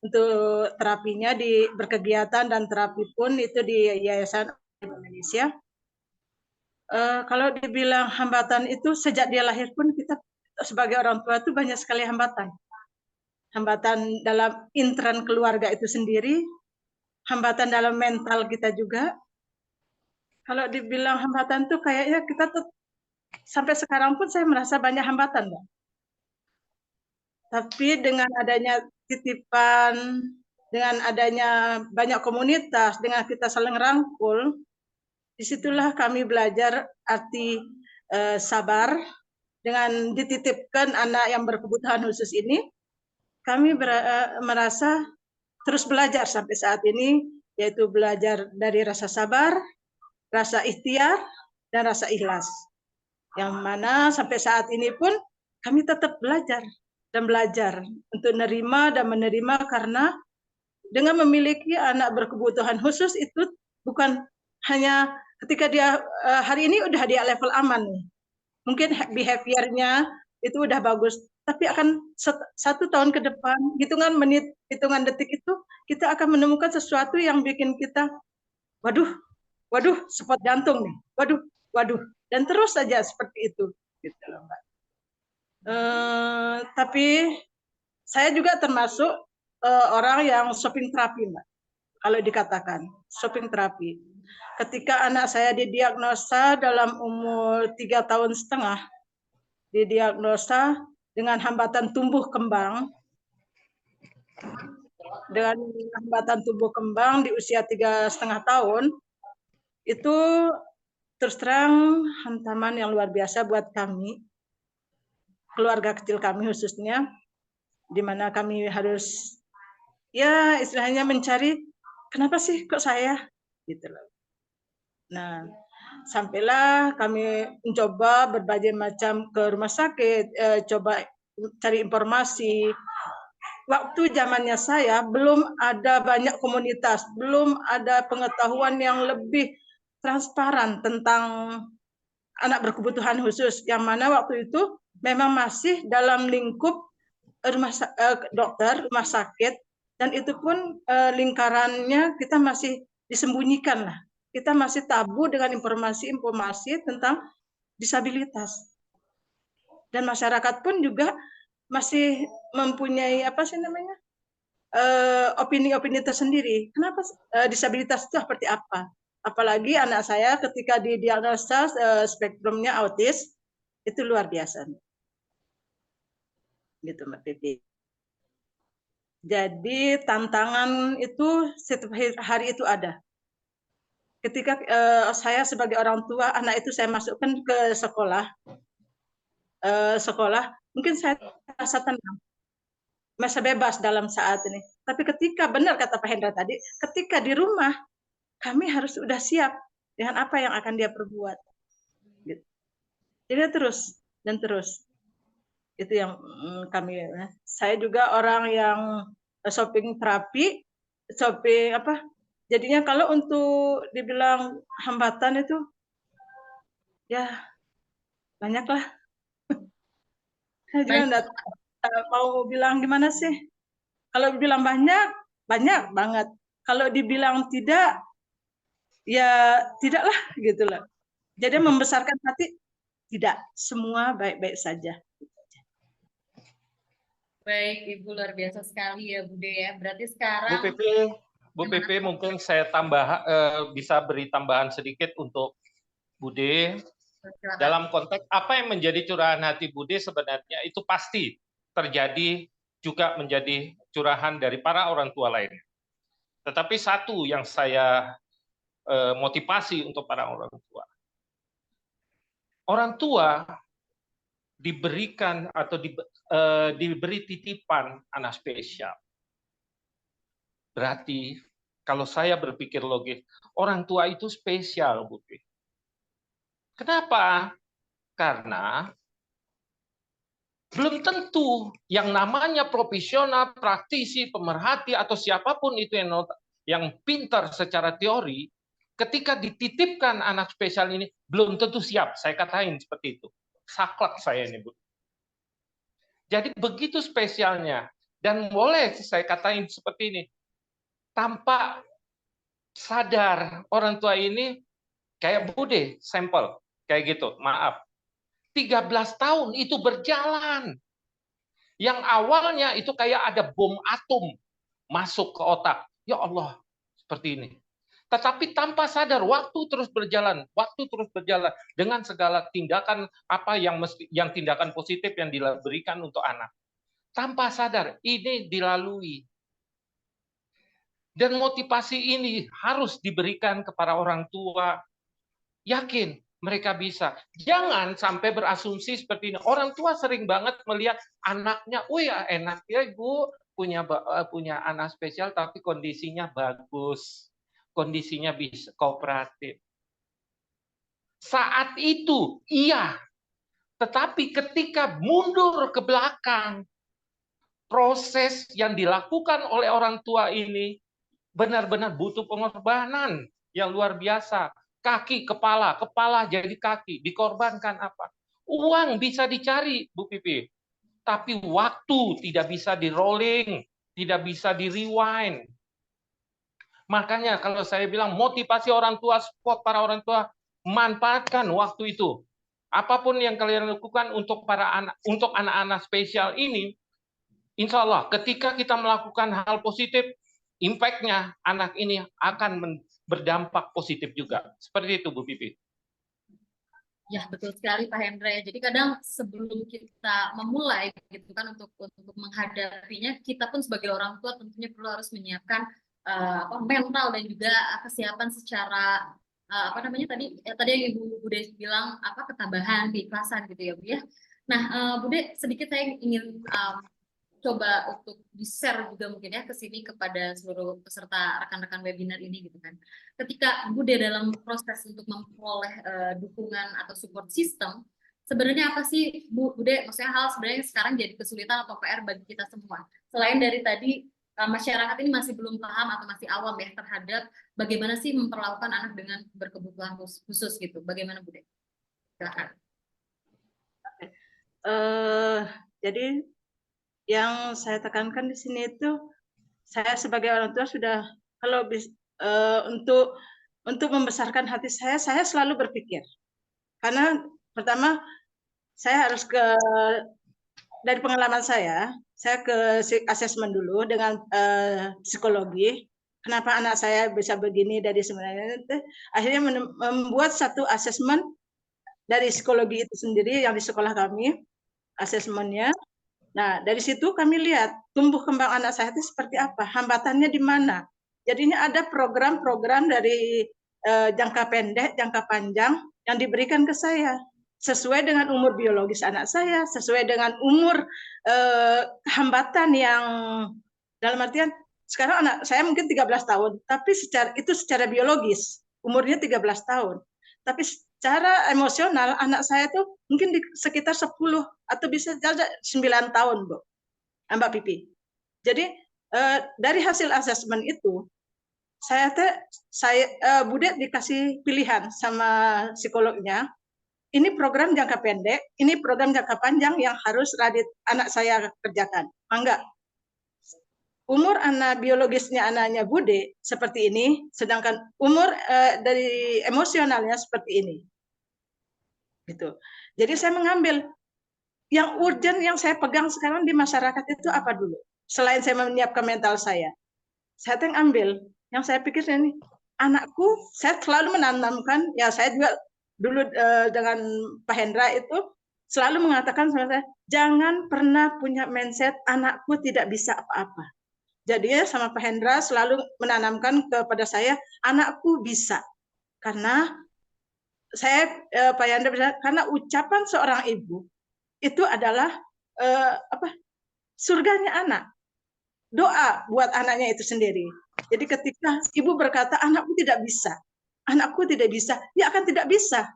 Speaker 5: untuk terapinya berkegiatan dan terapi pun itu di Yayasan Indonesia. Kalau dibilang hambatan itu sejak dia lahir pun kita sebagai orang tua itu banyak sekali hambatan. Hambatan dalam intern keluarga itu sendiri, hambatan dalam mental kita juga. Kalau dibilang hambatan tuh kayaknya kita tuh sampai sekarang pun saya merasa banyak hambatan, Mbak. Tapi dengan adanya titipan, dengan adanya banyak komunitas, dengan kita saling rangkul, disitulah kami belajar arti sabar. Dengan dititipkan anak yang berkebutuhan khusus ini, kami merasa terus belajar sampai saat ini, yaitu belajar dari rasa sabar, rasa ikhtiar, dan rasa ikhlas. Yang mana sampai saat ini pun kami tetap belajar untuk menerima dan menerima, karena dengan memiliki anak berkebutuhan khusus itu bukan hanya ketika dia hari ini udah dia level aman nih. Mungkin behaviornya itu udah bagus, tapi akan 1 tahun ke depan, hitungan menit, hitungan detik itu kita akan menemukan sesuatu yang bikin kita waduh, spot jantung nih, waduh, dan terus saja seperti itu, gitu loh Mbak. Tapi saya juga termasuk orang yang shopping terapi Mbak. kalau dikatakan shopping terapi. Ketika anak saya didiagnosa dalam umur 3,5 tahun, didiagnosa dengan hambatan tumbuh kembang, di usia 3,5 tahun, itu terus terang hantaman yang luar biasa buat kami, keluarga kecil kami khususnya, di mana kami harus ya istilahnya mencari kenapa sih kok saya gitu loh. Nah, sampailah kami mencoba berbagai macam ke rumah sakit, coba cari informasi. Waktu zamannya saya belum ada banyak komunitas, belum ada pengetahuan yang lebih transparan tentang anak berkebutuhan khusus, yang mana waktu itu memang masih dalam lingkup dokter, rumah sakit, dan itu pun lingkarannya kita masih disembunyikan lah. Kita masih tabu dengan informasi-informasi tentang disabilitas. Dan masyarakat pun juga masih mempunyai opini-opini tersendiri. Kenapa disabilitas itu seperti apa? Apalagi anak saya ketika didiagnosa spektrumnya autis, itu luar biasa. Gitu Mbak Pipi. Jadi tantangan itu setiap hari itu ada. Ketika saya sebagai orang tua, anak itu saya masukkan ke sekolah, mungkin saya merasa tenang, merasa bebas dalam saat ini. Tapi ketika benar kata Pak Hendra tadi, ketika di rumah kami harus sudah siap dengan apa yang akan dia perbuat. Gitu. Jadi terus dan terus. Itu yang saya juga orang yang shopping terapi, jadinya kalau untuk dibilang hambatan itu ya banyak lah. Saya juga enggak mau bilang gimana sih. Kalau dibilang banyak banget. Kalau dibilang tidak, ya tidaklah gitu loh. Jadi membesarkan hati, tidak, semua baik-baik saja.
Speaker 1: Baik, Ibu, luar biasa sekali ya, Bude ya. Berarti sekarang
Speaker 2: Bu Pipi mungkin saya bisa beri tambahan sedikit untuk Bude. Dalam konteks apa yang menjadi curahan hati Bude sebenarnya itu pasti terjadi juga menjadi curahan dari para orang tua lainnya. Tetapi satu yang saya motivasi untuk para orang tua. Orang tua diberikan atau diberi titipan anak spesial. Berarti kalau saya berpikir logis, orang tua itu spesial, Bu. Kenapa? Karena belum tentu yang namanya profesional, praktisi, pemerhati atau siapapun itu yang pintar secara teori, ketika dititipkan anak spesial ini belum tentu siap. Saya katakan seperti itu. Saklek saya ini, Bu. Jadi begitu spesialnya. Dan boleh saya katakan seperti ini. Tanpa sadar orang tua ini kayak Bude, sampel. Kayak gitu, maaf. 13 tahun itu berjalan. Yang awalnya itu kayak ada bom atom masuk ke otak. Ya Allah, seperti ini. Tetapi tanpa sadar, waktu terus berjalan dengan segala tindakan apa yang tindakan positif yang diberikan untuk anak. Tanpa sadar, ini dilalui. Dan motivasi ini harus diberikan kepada orang tua. Yakin mereka bisa. Jangan sampai berasumsi seperti ini. Orang tua sering banget melihat anaknya, oh ya enak ya Ibu punya anak spesial tapi kondisinya bagus. Kondisinya bisa kooperatif. Saat itu, iya. Tetapi ketika mundur ke belakang, proses yang dilakukan oleh orang tua ini benar-benar butuh pengorbanan yang luar biasa. Kaki, kepala jadi kaki. Dikorbankan apa? Uang bisa dicari, Bu Pipi. Tapi waktu tidak bisa di-rolling, tidak bisa di-rewind. Makanya kalau saya bilang motivasi orang tua, support para orang tua, manfaatkan waktu itu. Apapun yang kalian lakukan untuk anak-anak spesial ini, insya Allah ketika kita melakukan hal positif, impact-nya anak ini akan berdampak positif juga. Seperti itu Bu Pipi.
Speaker 1: Ya, betul sekali Pak Hendra. Jadi kadang sebelum kita memulai gitu kan untuk menghadapinya, kita pun sebagai orang tua tentunya perlu harus menyiapkan mental dan juga kesiapan secara apa namanya tadi yang Ibu Bude bilang ketabahan, keikhlasan gitu ya Bu ya. Nah, Bude sedikit saya ingin coba untuk di-share juga mungkin ya ke sini kepada seluruh peserta rekan-rekan webinar ini gitu kan. Ketika Bude dalam proses untuk memperoleh dukungan atau support system, sebenarnya apa sih Bude? Maksudnya hal sebenarnya sekarang jadi kesulitan atau PR bagi kita semua. Selain dari tadi masyarakat ini masih belum paham atau masih awam ya terhadap bagaimana sih memperlakukan anak dengan berkebutuhan khusus gitu. Bagaimana Bude? Silakan.
Speaker 5: Jadi yang saya tekankan di sini itu, saya sebagai orang tua sudah untuk membesarkan hati saya selalu berpikir. Karena pertama saya harus dari pengalaman saya ke asesmen dulu dengan psikologi. Kenapa anak saya bisa begini dari sebenarnya itu, akhirnya membuat satu asesmen dari psikologi itu sendiri yang di sekolah kami, asesmennya. Nah, dari situ kami lihat tumbuh kembang anak saya itu seperti apa, hambatannya di mana. Jadinya ada program-program dari jangka pendek, jangka panjang yang diberikan ke saya sesuai dengan umur biologis anak saya, sesuai dengan umur hambatan yang dalam artian sekarang anak saya mungkin 13 tahun, tapi secara biologis umurnya 13 tahun. Tapi secara emosional anak saya tuh mungkin di sekitar 10 atau bisa saja 9 tahun, Bu, Mbak Pipi. Jadi dari hasil asesmen itu Bude dikasih pilihan sama psikolognya. Ini program jangka pendek, ini program jangka panjang yang harus anak saya kerjakan. Enggak. Umur anak biologisnya anaknya Bude seperti ini, sedangkan umur dari emosionalnya seperti ini. Gitu. Jadi saya mengambil yang urgent yang saya pegang sekarang di masyarakat itu apa dulu? Selain saya menyiapkan mental saya ambil yang saya pikir ini anakku, saya selalu menanamkan, ya saya juga dulu dengan Pak Hendra itu selalu mengatakan sama saya, jangan pernah punya mindset anakku tidak bisa apa-apa. Jadi sama Pak Hendra selalu menanamkan kepada saya, anakku bisa. Karena saya Pak Hendra bilang, karena ucapan seorang ibu itu adalah surganya anak. Doa buat anaknya itu sendiri. Jadi ketika ibu berkata, anakku tidak bisa, dia akan tidak bisa.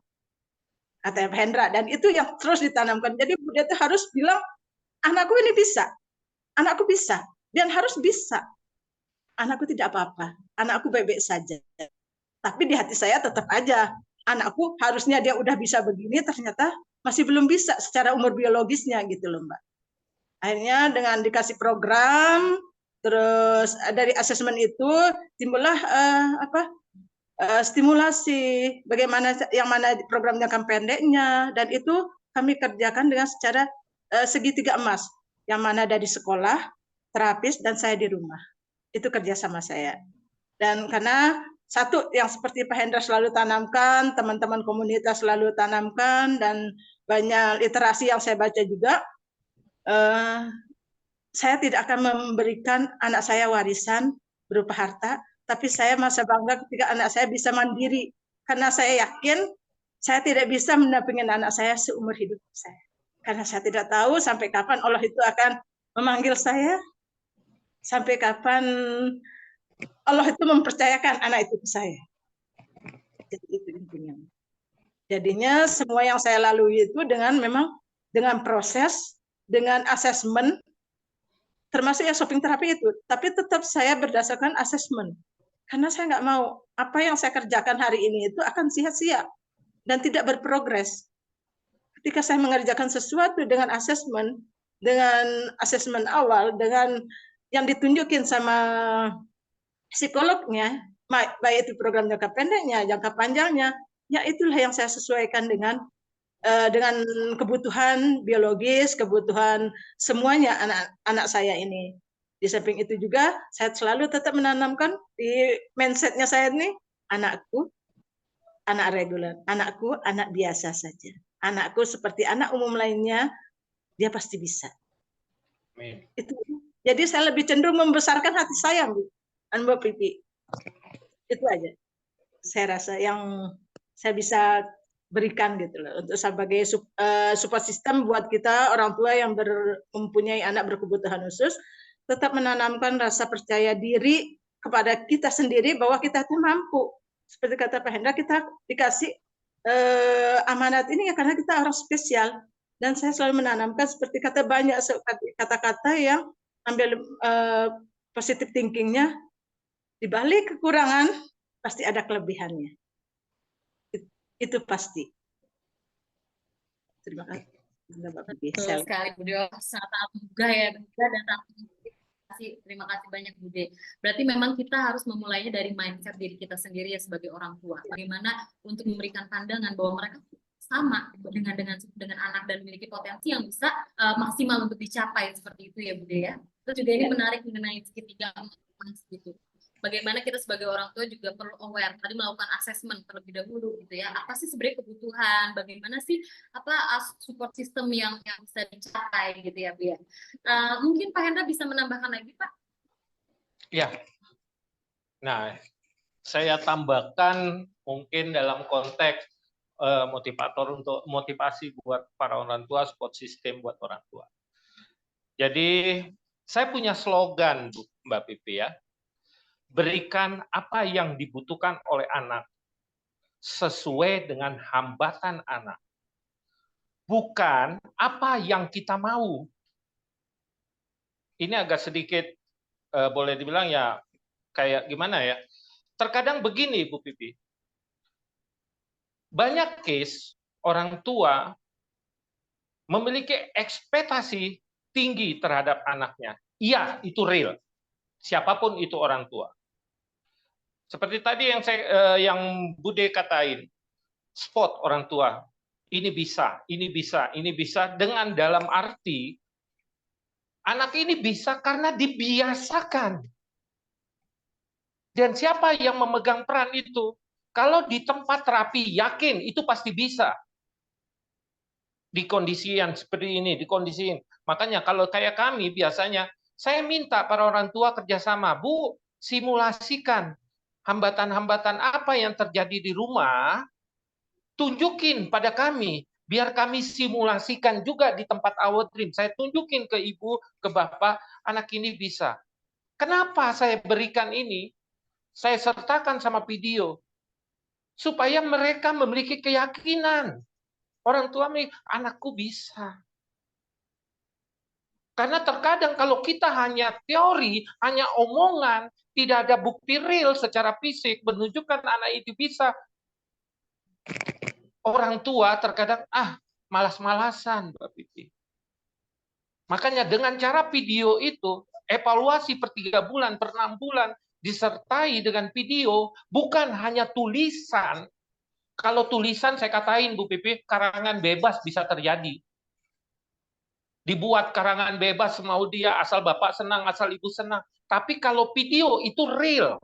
Speaker 5: Kata Pak Hendra, dan itu yang terus ditanamkan. Jadi dia harus bilang, anakku ini bisa, anakku bisa. Dan harus bisa. Anakku tidak apa-apa, anakku baik-baik saja. Tapi di hati saya tetap aja, anakku harusnya dia udah bisa begini, ternyata masih belum bisa secara umur biologisnya gitu loh Mbak. Akhirnya dengan dikasih program, terus dari asesmen itu timbullah stimulasi, bagaimana yang mana program jangka pendeknya, dan itu kami kerjakan dengan secara segitiga emas, yang mana dari sekolah, terapis, dan saya di rumah. Itu kerja sama saya. Dan karena satu yang seperti Pak Hendra selalu tanamkan, teman-teman komunitas selalu tanamkan, dan banyak literasi yang saya baca juga, saya tidak akan memberikan anak saya warisan berupa harta, tapi saya merasa bangga ketika anak saya bisa mandiri, karena saya yakin saya tidak bisa mendampingi anak saya seumur hidup saya. Karena saya tidak tahu sampai kapan Allah itu akan memanggil saya, sampai kapan Allah itu mempercayakan anak itu ke saya. Jadi itu intinya. Jadinya semua yang saya lalui itu dengan proses, dengan asesmen, termasuk yang shopping terapi itu. Tapi tetap saya berdasarkan asesmen. Karena saya nggak mau apa yang saya kerjakan hari ini itu akan sia-sia dan tidak berprogres. Ketika saya mengerjakan sesuatu dengan asesmen awal, dengan yang ditunjukin sama psikolognya, baik itu program jangka pendeknya, jangka panjangnya, ya itulah yang saya sesuaikan dengan kebutuhan biologis, kebutuhan semuanya anak saya ini. Di samping itu juga saya selalu tetap menanamkan di mindsetnya saya ini, anakku anak reguler, anakku anak biasa saja. Anakku seperti anak umum lainnya, dia pasti bisa.
Speaker 2: Amin.
Speaker 5: Itu. Jadi saya lebih cenderung membesarkan hati saya, Bu, Mbak Pipi. Itu aja. Saya rasa yang saya bisa berikan gitu loh, untuk sebagai support system buat kita orang tua yang mempunyai anak berkebutuhan khusus, tetap menanamkan rasa percaya diri kepada kita sendiri bahwa kita tuh mampu. Seperti kata Pak Hendra, kita dikasih amanat ini ya karena kita orang spesial. Dan saya selalu menanamkan seperti kata banyak kata-kata yang ambil positive thinkingnya, di balik kekurangan pasti ada kelebihannya. Itu pasti. Terima kasih.
Speaker 1: Betul sekali, Bude. Sangat mudah ya, mudah dan terima kasih banyak, Bude. Berarti memang kita harus memulainya dari mindset diri kita sendiri ya sebagai orang tua. Bagaimana untuk memberikan pandangan bahwa mereka sama dengan anak dan memiliki potensi yang bisa maksimal untuk dicapai seperti itu ya, Bude ya. Terus juga ini menarik mengenai segitiga emas gitu. Bagaimana kita sebagai orang tua juga perlu aware, tadi melakukan assessment terlebih dahulu gitu ya. Apa sih sebenarnya kebutuhan, bagaimana sih support system yang bisa dicapai gitu ya, Bu ya. Mungkin Pak Hendra bisa menambahkan lagi, Pak?
Speaker 2: Ya. Nah, saya tambahkan mungkin dalam konteks motivator untuk motivasi buat para orang tua, support system buat orang tua. Jadi, saya punya slogan, Bu, Mbak Pipi ya. Berikan apa yang dibutuhkan oleh anak sesuai dengan hambatan anak. Bukan apa yang kita mau. Ini agak sedikit boleh dibilang ya kayak gimana ya. Terkadang begini Bu Pipi. Banyak case orang tua memiliki ekspektasi tinggi terhadap anaknya. Iya, itu real. Siapapun itu orang tua. Seperti tadi yang Bude katain, spot orang tua, ini bisa, ini bisa, ini bisa, dengan dalam arti anak ini bisa karena dibiasakan. Dan siapa yang memegang peran itu? Kalau di tempat terapi, yakin itu pasti bisa. Di kondisi yang seperti ini, di kondisi ini. Makanya kalau kayak kami biasanya, saya minta para orang tua kerjasama, Bu, simulasikan hambatan-hambatan apa yang terjadi di rumah, tunjukin pada kami, biar kami simulasikan juga di tempat our dream. Saya tunjukin ke ibu, ke bapak, anak ini bisa. Kenapa saya berikan ini? Saya sertakan sama video, supaya mereka memiliki keyakinan. Orang tua, anakku bisa. Karena terkadang kalau kita hanya teori, hanya omongan, tidak ada bukti real secara fisik menunjukkan anak itu bisa. Orang tua terkadang malas-malasan, Mbak Pipi. Makanya dengan cara video itu, evaluasi per 3 bulan, per 6 bulan, disertai dengan video, bukan hanya tulisan. Kalau tulisan saya katain Bu Pipi, karangan bebas bisa terjadi. Dibuat karangan bebas mau dia, asal bapak senang, asal ibu senang. Tapi kalau video itu real.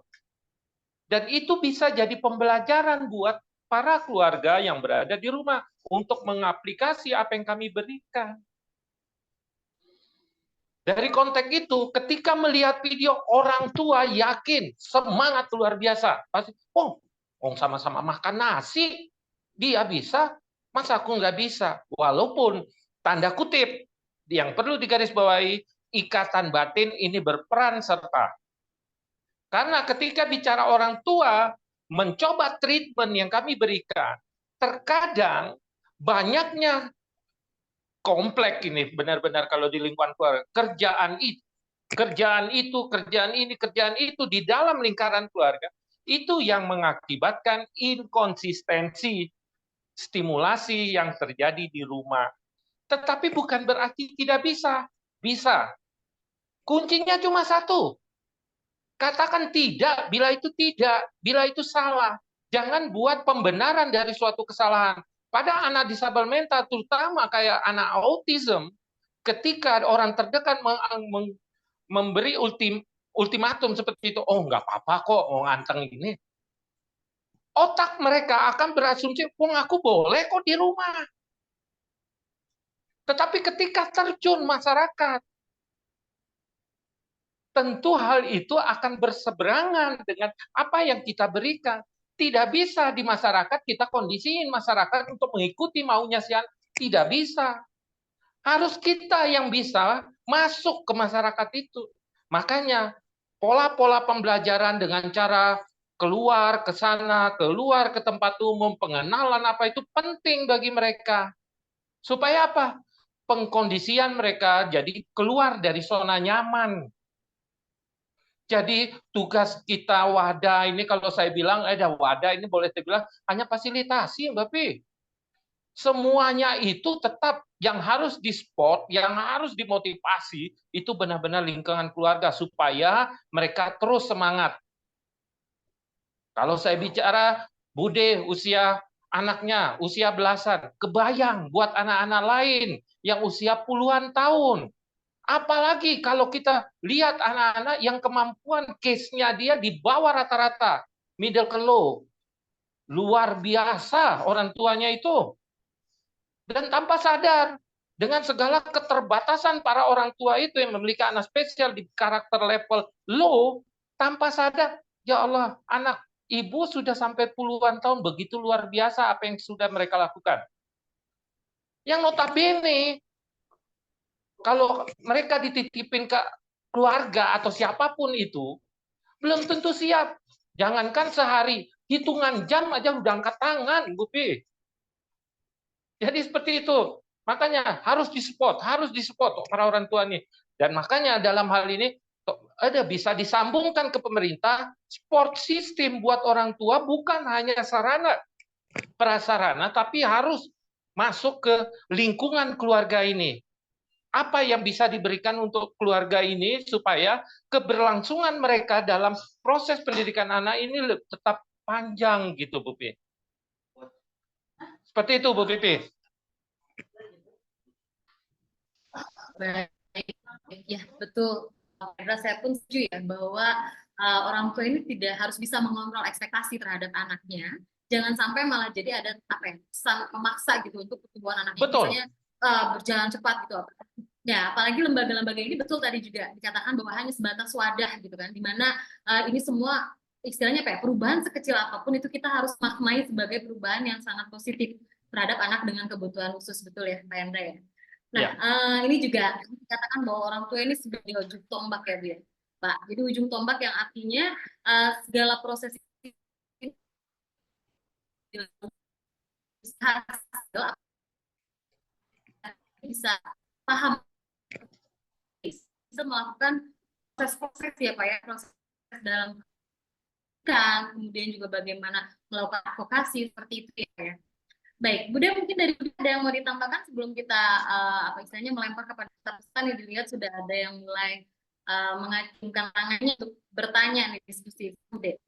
Speaker 2: Dan itu bisa jadi pembelajaran buat para keluarga yang berada di rumah untuk mengaplikasi apa yang kami berikan. Dari konteks itu, ketika melihat video, orang tua yakin, semangat luar biasa. Pasti, sama-sama makan nasi, dia bisa, masa aku nggak bisa? Walaupun, tanda kutip, yang perlu digarisbawahi, ikatan batin ini berperan serta. Karena ketika bicara orang tua, mencoba treatment yang kami berikan, terkadang banyaknya kompleks ini, benar-benar kalau di lingkungan keluarga, kerjaan itu di dalam lingkaran keluarga, itu yang mengakibatkan inkonsistensi stimulasi yang terjadi di rumah. Tetapi bukan berarti tidak bisa. Bisa. Kuncinya cuma satu. Katakan tidak, bila itu tidak, bila itu salah. Jangan buat pembenaran dari suatu kesalahan. Pada anak disabel mental, terutama kayak anak autism, ketika orang terdekat memberi ultimatum seperti itu. Oh, nggak apa-apa kok, oh anteng ini. Otak mereka akan berasumsi, oh aku boleh kok di rumah. Tetapi ketika terjun masyarakat, tentu hal itu akan berseberangan dengan apa yang kita berikan. Tidak bisa di masyarakat kita kondisiin masyarakat untuk mengikuti maunya si anak. Tidak bisa. Harus kita yang bisa masuk ke masyarakat itu. Makanya pola-pola pembelajaran dengan cara keluar ke sana, keluar ke tempat umum, pengenalan apa itu penting bagi mereka. Supaya apa? Pengkondisian mereka jadi keluar dari zona nyaman. Jadi tugas kita wadah ini kalau saya bilang ada wadah ini boleh saya bilang hanya fasilitasi Mbak Pi. Semuanya itu tetap yang harus di-spot, yang harus dimotivasi itu benar-benar lingkungan keluarga supaya mereka terus semangat. Kalau saya bicara Bude usia anaknya usia belasan, kebayang buat anak-anak lain yang usia puluhan tahun. Apalagi kalau kita lihat anak-anak yang kemampuan case-nya dia di bawah rata-rata, middle ke low. Luar biasa orang tuanya itu. Dan tanpa sadar, dengan segala keterbatasan para orang tua itu yang memiliki anak spesial di karakter level low, tanpa sadar, ya Allah, anak ibu sudah sampai puluhan tahun, begitu luar biasa apa yang sudah mereka lakukan. Yang notabene, kalau mereka dititipin ke keluarga atau siapapun itu, belum tentu siap. Jangankan sehari, hitungan jam aja udah angkat tangan, Bu Pi. Jadi seperti itu. Makanya harus disupport para orang tua ini. Dan makanya dalam hal ini ada bisa disambungkan ke pemerintah, support system buat orang tua bukan hanya sarana prasarana, tapi harus masuk ke lingkungan keluarga ini. Apa yang bisa diberikan untuk keluarga ini supaya keberlangsungan mereka dalam proses pendidikan anak ini tetap panjang gitu, Bu Pi. Seperti itu, Bu Pipi.
Speaker 1: Baik, ya betul. Karena saya pun setuju ya bahwa orang tua ini tidak harus bisa mengontrol ekspektasi terhadap anaknya. Jangan sampai malah jadi ada apa ya, pesan memaksa gitu untuk pertumbuhan anaknya.
Speaker 2: Betul.
Speaker 1: Misalnya berjalan cepat gitu. Ya, apalagi lembaga-lembaga ini betul tadi juga dikatakan bahwa hanya sebatas wadah gitu kan, di mana ini semua istilahnya apa ya, perubahan sekecil apapun itu kita harus maknai sebagai perubahan yang sangat positif terhadap anak dengan kebutuhan khusus, betul ya Pak Hendra ya. Nah,
Speaker 2: Ya.
Speaker 1: ini juga dikatakan bahwa orang tua ini sebagai ujung tombak ya Bu ya, Pak. Jadi ujung tombak yang artinya segala proses ini bisa paham, bisa melakukan proses ya Pak ya, proses dalam kan, kemudian juga bagaimana melakukan advokasi seperti itu ya. Baik, Bude mungkin dari Bude ada yang mau ditambahkan sebelum kita apa istilahnya melempar kepada pesan yang dilihat sudah ada yang mulai mengacungkan tangannya untuk bertanya nih diskusi Bude.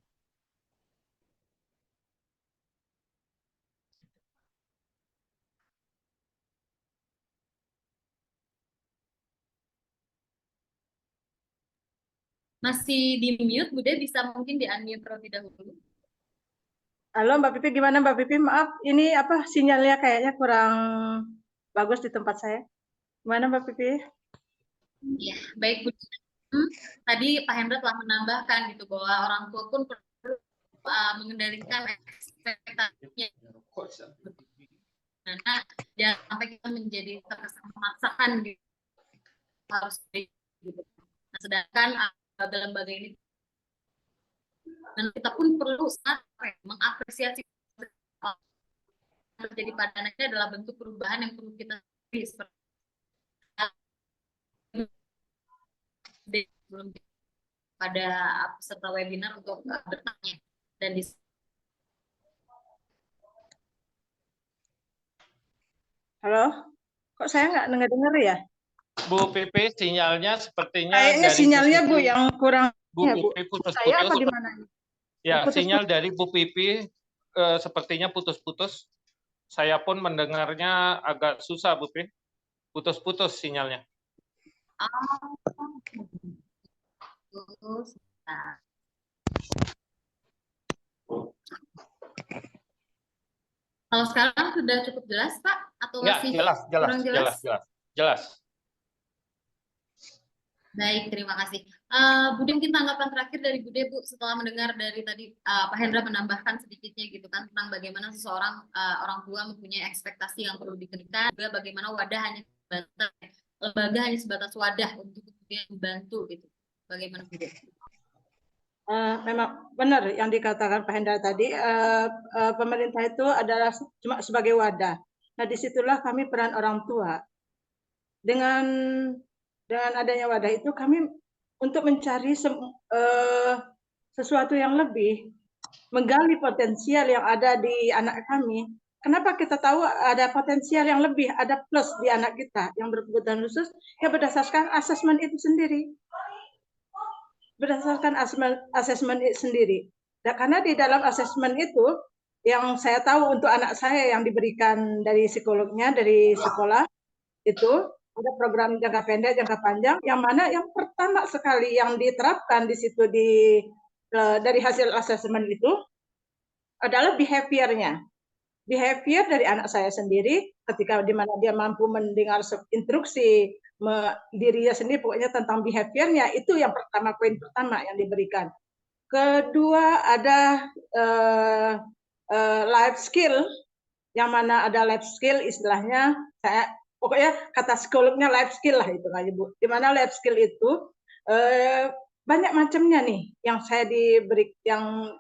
Speaker 1: Masih di mute, Bude bisa mungkin di unmute terlebih dahulu.
Speaker 5: Halo Mbak Pipi, gimana Mbak Pipi? Maaf, ini apa sinyalnya kayaknya kurang bagus di tempat saya. Gimana Mbak Pipi?
Speaker 1: Ya, baik Bu. Tadi Pak Hendra telah menambahkan gitu bahwa orang tua pun perlu mengendalikan ekspektasinya. Karena jangan sampai kita menjadi terkesan memaksakan gitu. Harus gitu. Nah, sedangkan lembaga ini dan kita pun perlu sangat mengapresiasi yang terjadi pada anaknya adalah bentuk perubahan yang perlu kita seperti belum pada peserta webinar untuk bertanya dan
Speaker 5: Halo, kok saya nggak dengar ya?
Speaker 2: Bu Pipi, sinyalnya sepertinya
Speaker 5: Kayaknya
Speaker 2: dari
Speaker 5: sinyalnya
Speaker 2: posisi
Speaker 5: Bu yang kurang.
Speaker 2: Bu
Speaker 5: Ya, Bu.
Speaker 2: Pipi putus-putus.
Speaker 5: Saya apa di mana?
Speaker 2: Ya,
Speaker 5: Putus-putus.
Speaker 2: sinyal dari Bu Pipi sepertinya putus-putus. Saya pun mendengarnya agak susah, Bu Pipi. Putus-putus sinyalnya.
Speaker 1: Sebentar. Kalau sekarang sudah cukup jelas, Pak? Atau
Speaker 2: Ya,
Speaker 1: masih
Speaker 2: jelas,
Speaker 1: kurang jelas?
Speaker 2: jelas.
Speaker 1: Baik, terima kasih. Bu Din, kita tanggapan terakhir dari Bu De, Bu, setelah mendengar dari tadi Pak Hendra menambahkan sedikitnya gitu kan tentang bagaimana seseorang orang tua mempunyai ekspektasi yang perlu diberikan, juga bagaimana wadah hanya sebatas lembaga hanya sebatas wadah untuk kemudian membantu gitu. Bagaimana Bu De?
Speaker 5: Memang benar yang dikatakan Pak Hendra tadi, pemerintah itu adalah cuma sebagai wadah. Nah, disitulah kami peran orang tua. Dengan adanya wadah itu kami untuk mencari sesuatu yang lebih, menggali potensial yang ada di anak kami. Kenapa kita tahu ada potensial yang lebih, ada plus di anak kita yang berkebutuhan khusus? Ya berdasarkan asesmen itu sendiri. Berdasarkan asesmen sendiri. Nah, karena di dalam asesmen itu yang saya tahu untuk anak saya yang diberikan dari psikolognya, dari sekolah itu ada program jangka pendek, jangka panjang, yang mana yang pertama sekali yang diterapkan di situ dari hasil asesmen itu adalah behavior-nya. Behavior dari anak saya sendiri ketika di mana dia mampu mendengar instruksi dirinya sendiri, pokoknya tentang behaviornya itu yang pertama, poin pertama yang diberikan. Kedua ada life skill, yang mana ada life skill istilahnya, pokoknya kata psikolognya life skill lah itu kan Ibu. Di mana life skill itu banyak macamnya nih yang saya diberi, yang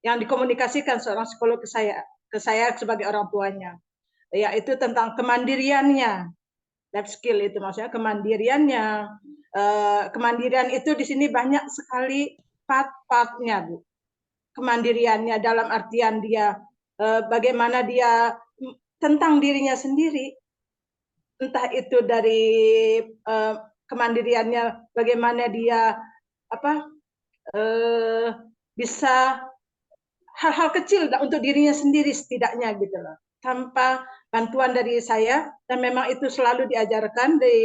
Speaker 5: dikomunikasikan seorang psikolog ke saya sebagai orang tuanya, yaitu tentang kemandiriannya. Life skill itu maksudnya kemandiriannya. Kemandirian itu di sini banyak sekali part-partnya, Bu. Kemandiriannya dalam artian dia bagaimana dia tentang dirinya sendiri, entah itu dari kemandiriannya bagaimana dia bisa hal-hal kecil untuk dirinya sendiri setidaknya gitu loh, tanpa bantuan dari saya, dan memang itu selalu diajarkan di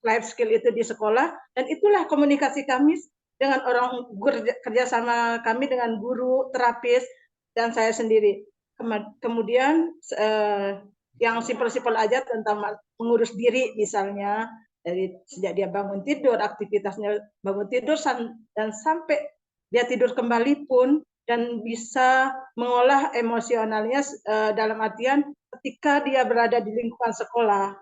Speaker 5: life skill itu di sekolah, dan itulah komunikasi kami dengan orang kerjasama kami dengan guru, terapis, dan saya sendiri. Kemudian yang simpel-simpel aja tentang mengurus diri misalnya, dari sejak dia bangun tidur, aktivitasnya bangun tidur dan sampai dia tidur kembali pun, dan bisa mengolah emosionalnya dalam artian ketika dia berada di lingkungan sekolah,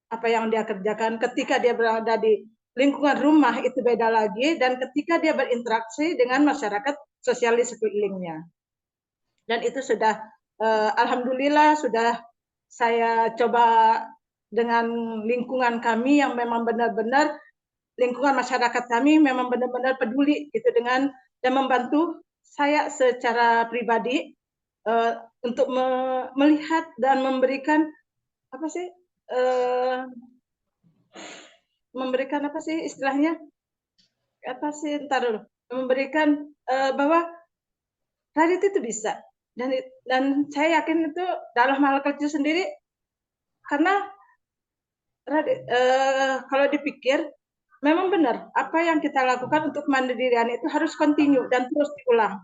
Speaker 5: apa yang dia kerjakan, ketika dia berada di lingkungan rumah itu beda lagi, dan ketika dia berinteraksi dengan masyarakat sosial di sekelilingnya. Dan itu sudah, alhamdulillah sudah saya coba dengan lingkungan kami yang memang benar-benar, lingkungan masyarakat kami memang benar-benar peduli gitu dengan dan membantu saya secara pribadi untuk melihat dan memberikan memberikan istilahnya memberikan bahwa Radit itu bisa, dan saya yakin itu dalam hal kecil sendiri, karena Radit, kalau dipikir memang benar apa yang kita lakukan untuk kemandirian itu harus continue dan terus diulang.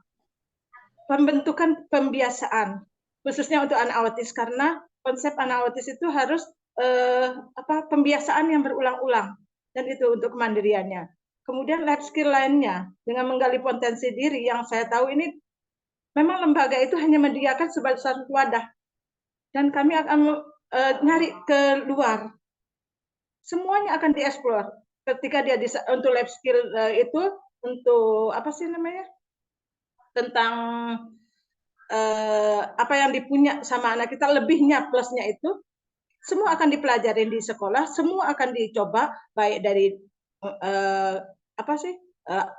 Speaker 5: Pembentukan pembiasaan khususnya untuk anak autis, karena konsep anak autis itu harus pembiasaan yang berulang-ulang, dan itu untuk kemandiriannya. Kemudian life skill lainnya dengan menggali potensi diri, yang saya tahu ini memang lembaga itu hanya menyediakan sebagai satu wadah, dan kami akan nyari ke luar, semuanya akan dieksplor ketika dia untuk life skill itu untuk tentang apa yang dipunya sama anak kita, lebihnya plusnya itu semua akan dipelajarin di sekolah, semua akan dicoba, baik dari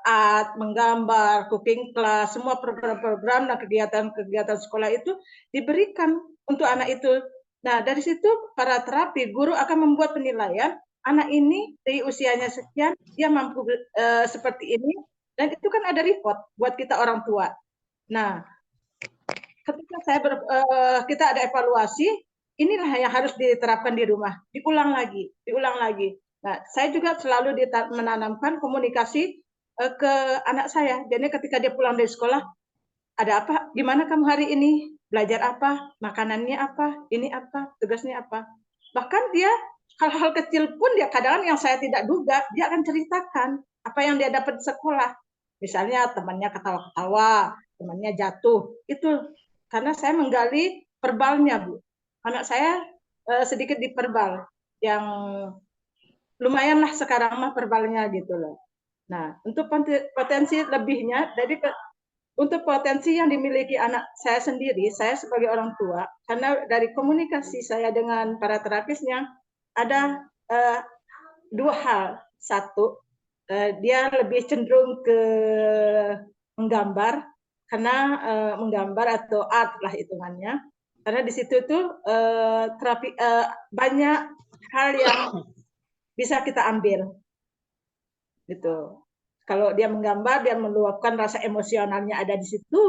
Speaker 5: art, menggambar, cooking class, semua program-program dan kegiatan-kegiatan sekolah itu diberikan untuk anak itu. Nah, dari situ para terapi, guru akan membuat penilaian, anak ini dari usianya sekian, dia mampu seperti ini, dan itu kan ada report buat kita orang tua. Nah, ketika kita ada evaluasi, inilah yang harus diterapkan di rumah, diulang lagi. Nah, saya juga selalu menanamkan komunikasi ke anak saya. Jadi ketika dia pulang dari sekolah, ada apa? Gimana kamu hari ini? Belajar apa? Makanannya apa? Ini apa? Tugasnya apa? Bahkan dia hal-hal kecil pun dia kadang yang saya tidak duga, dia akan ceritakan apa yang dia dapat di sekolah. Misalnya temannya ketawa-ketawa, temannya jatuh. Itu karena saya menggali verbalnya, Bu. Anak saya sedikit diperbal, yang lumayan lah sekarang mah verbalnya gitu loh. Nah, untuk potensi lebihnya, jadi untuk potensi yang dimiliki anak saya sendiri, saya sebagai orang tua, karena dari komunikasi saya dengan para terapisnya, ada dua hal. Satu, dia lebih cenderung ke menggambar, karena menggambar atau art lah hitungannya. Karena di situ tuh terapi banyak hal yang bisa kita ambil, gitu. Kalau dia menggambar, dia meluapkan rasa emosionalnya ada di situ,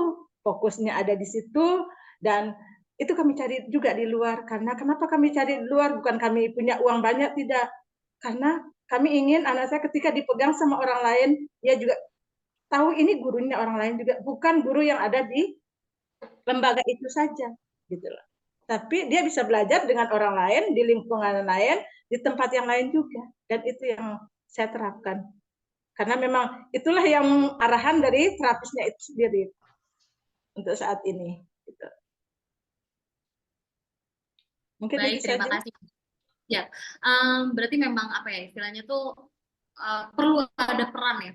Speaker 5: fokusnya ada di situ, dan itu kami cari juga di luar. Karena kenapa kami cari di luar? Bukan kami punya uang banyak, tidak. Karena kami ingin anak saya ketika dipegang sama orang lain, dia juga tahu ini gurunya orang lain juga, bukan guru yang ada di lembaga itu saja, gitu loh. Tapi dia bisa belajar dengan orang lain, di lingkungan lain, di tempat yang lain juga. Dan itu yang saya terapkan. Karena memang itulah yang arahan dari terapisnya itu sendiri untuk saat ini. Gitu. Mungkin
Speaker 1: Baik,
Speaker 5: itu
Speaker 1: terima
Speaker 5: saja.
Speaker 1: kasih. Ya, berarti memang apa ya istilahnya tuh perlu ada peran ya.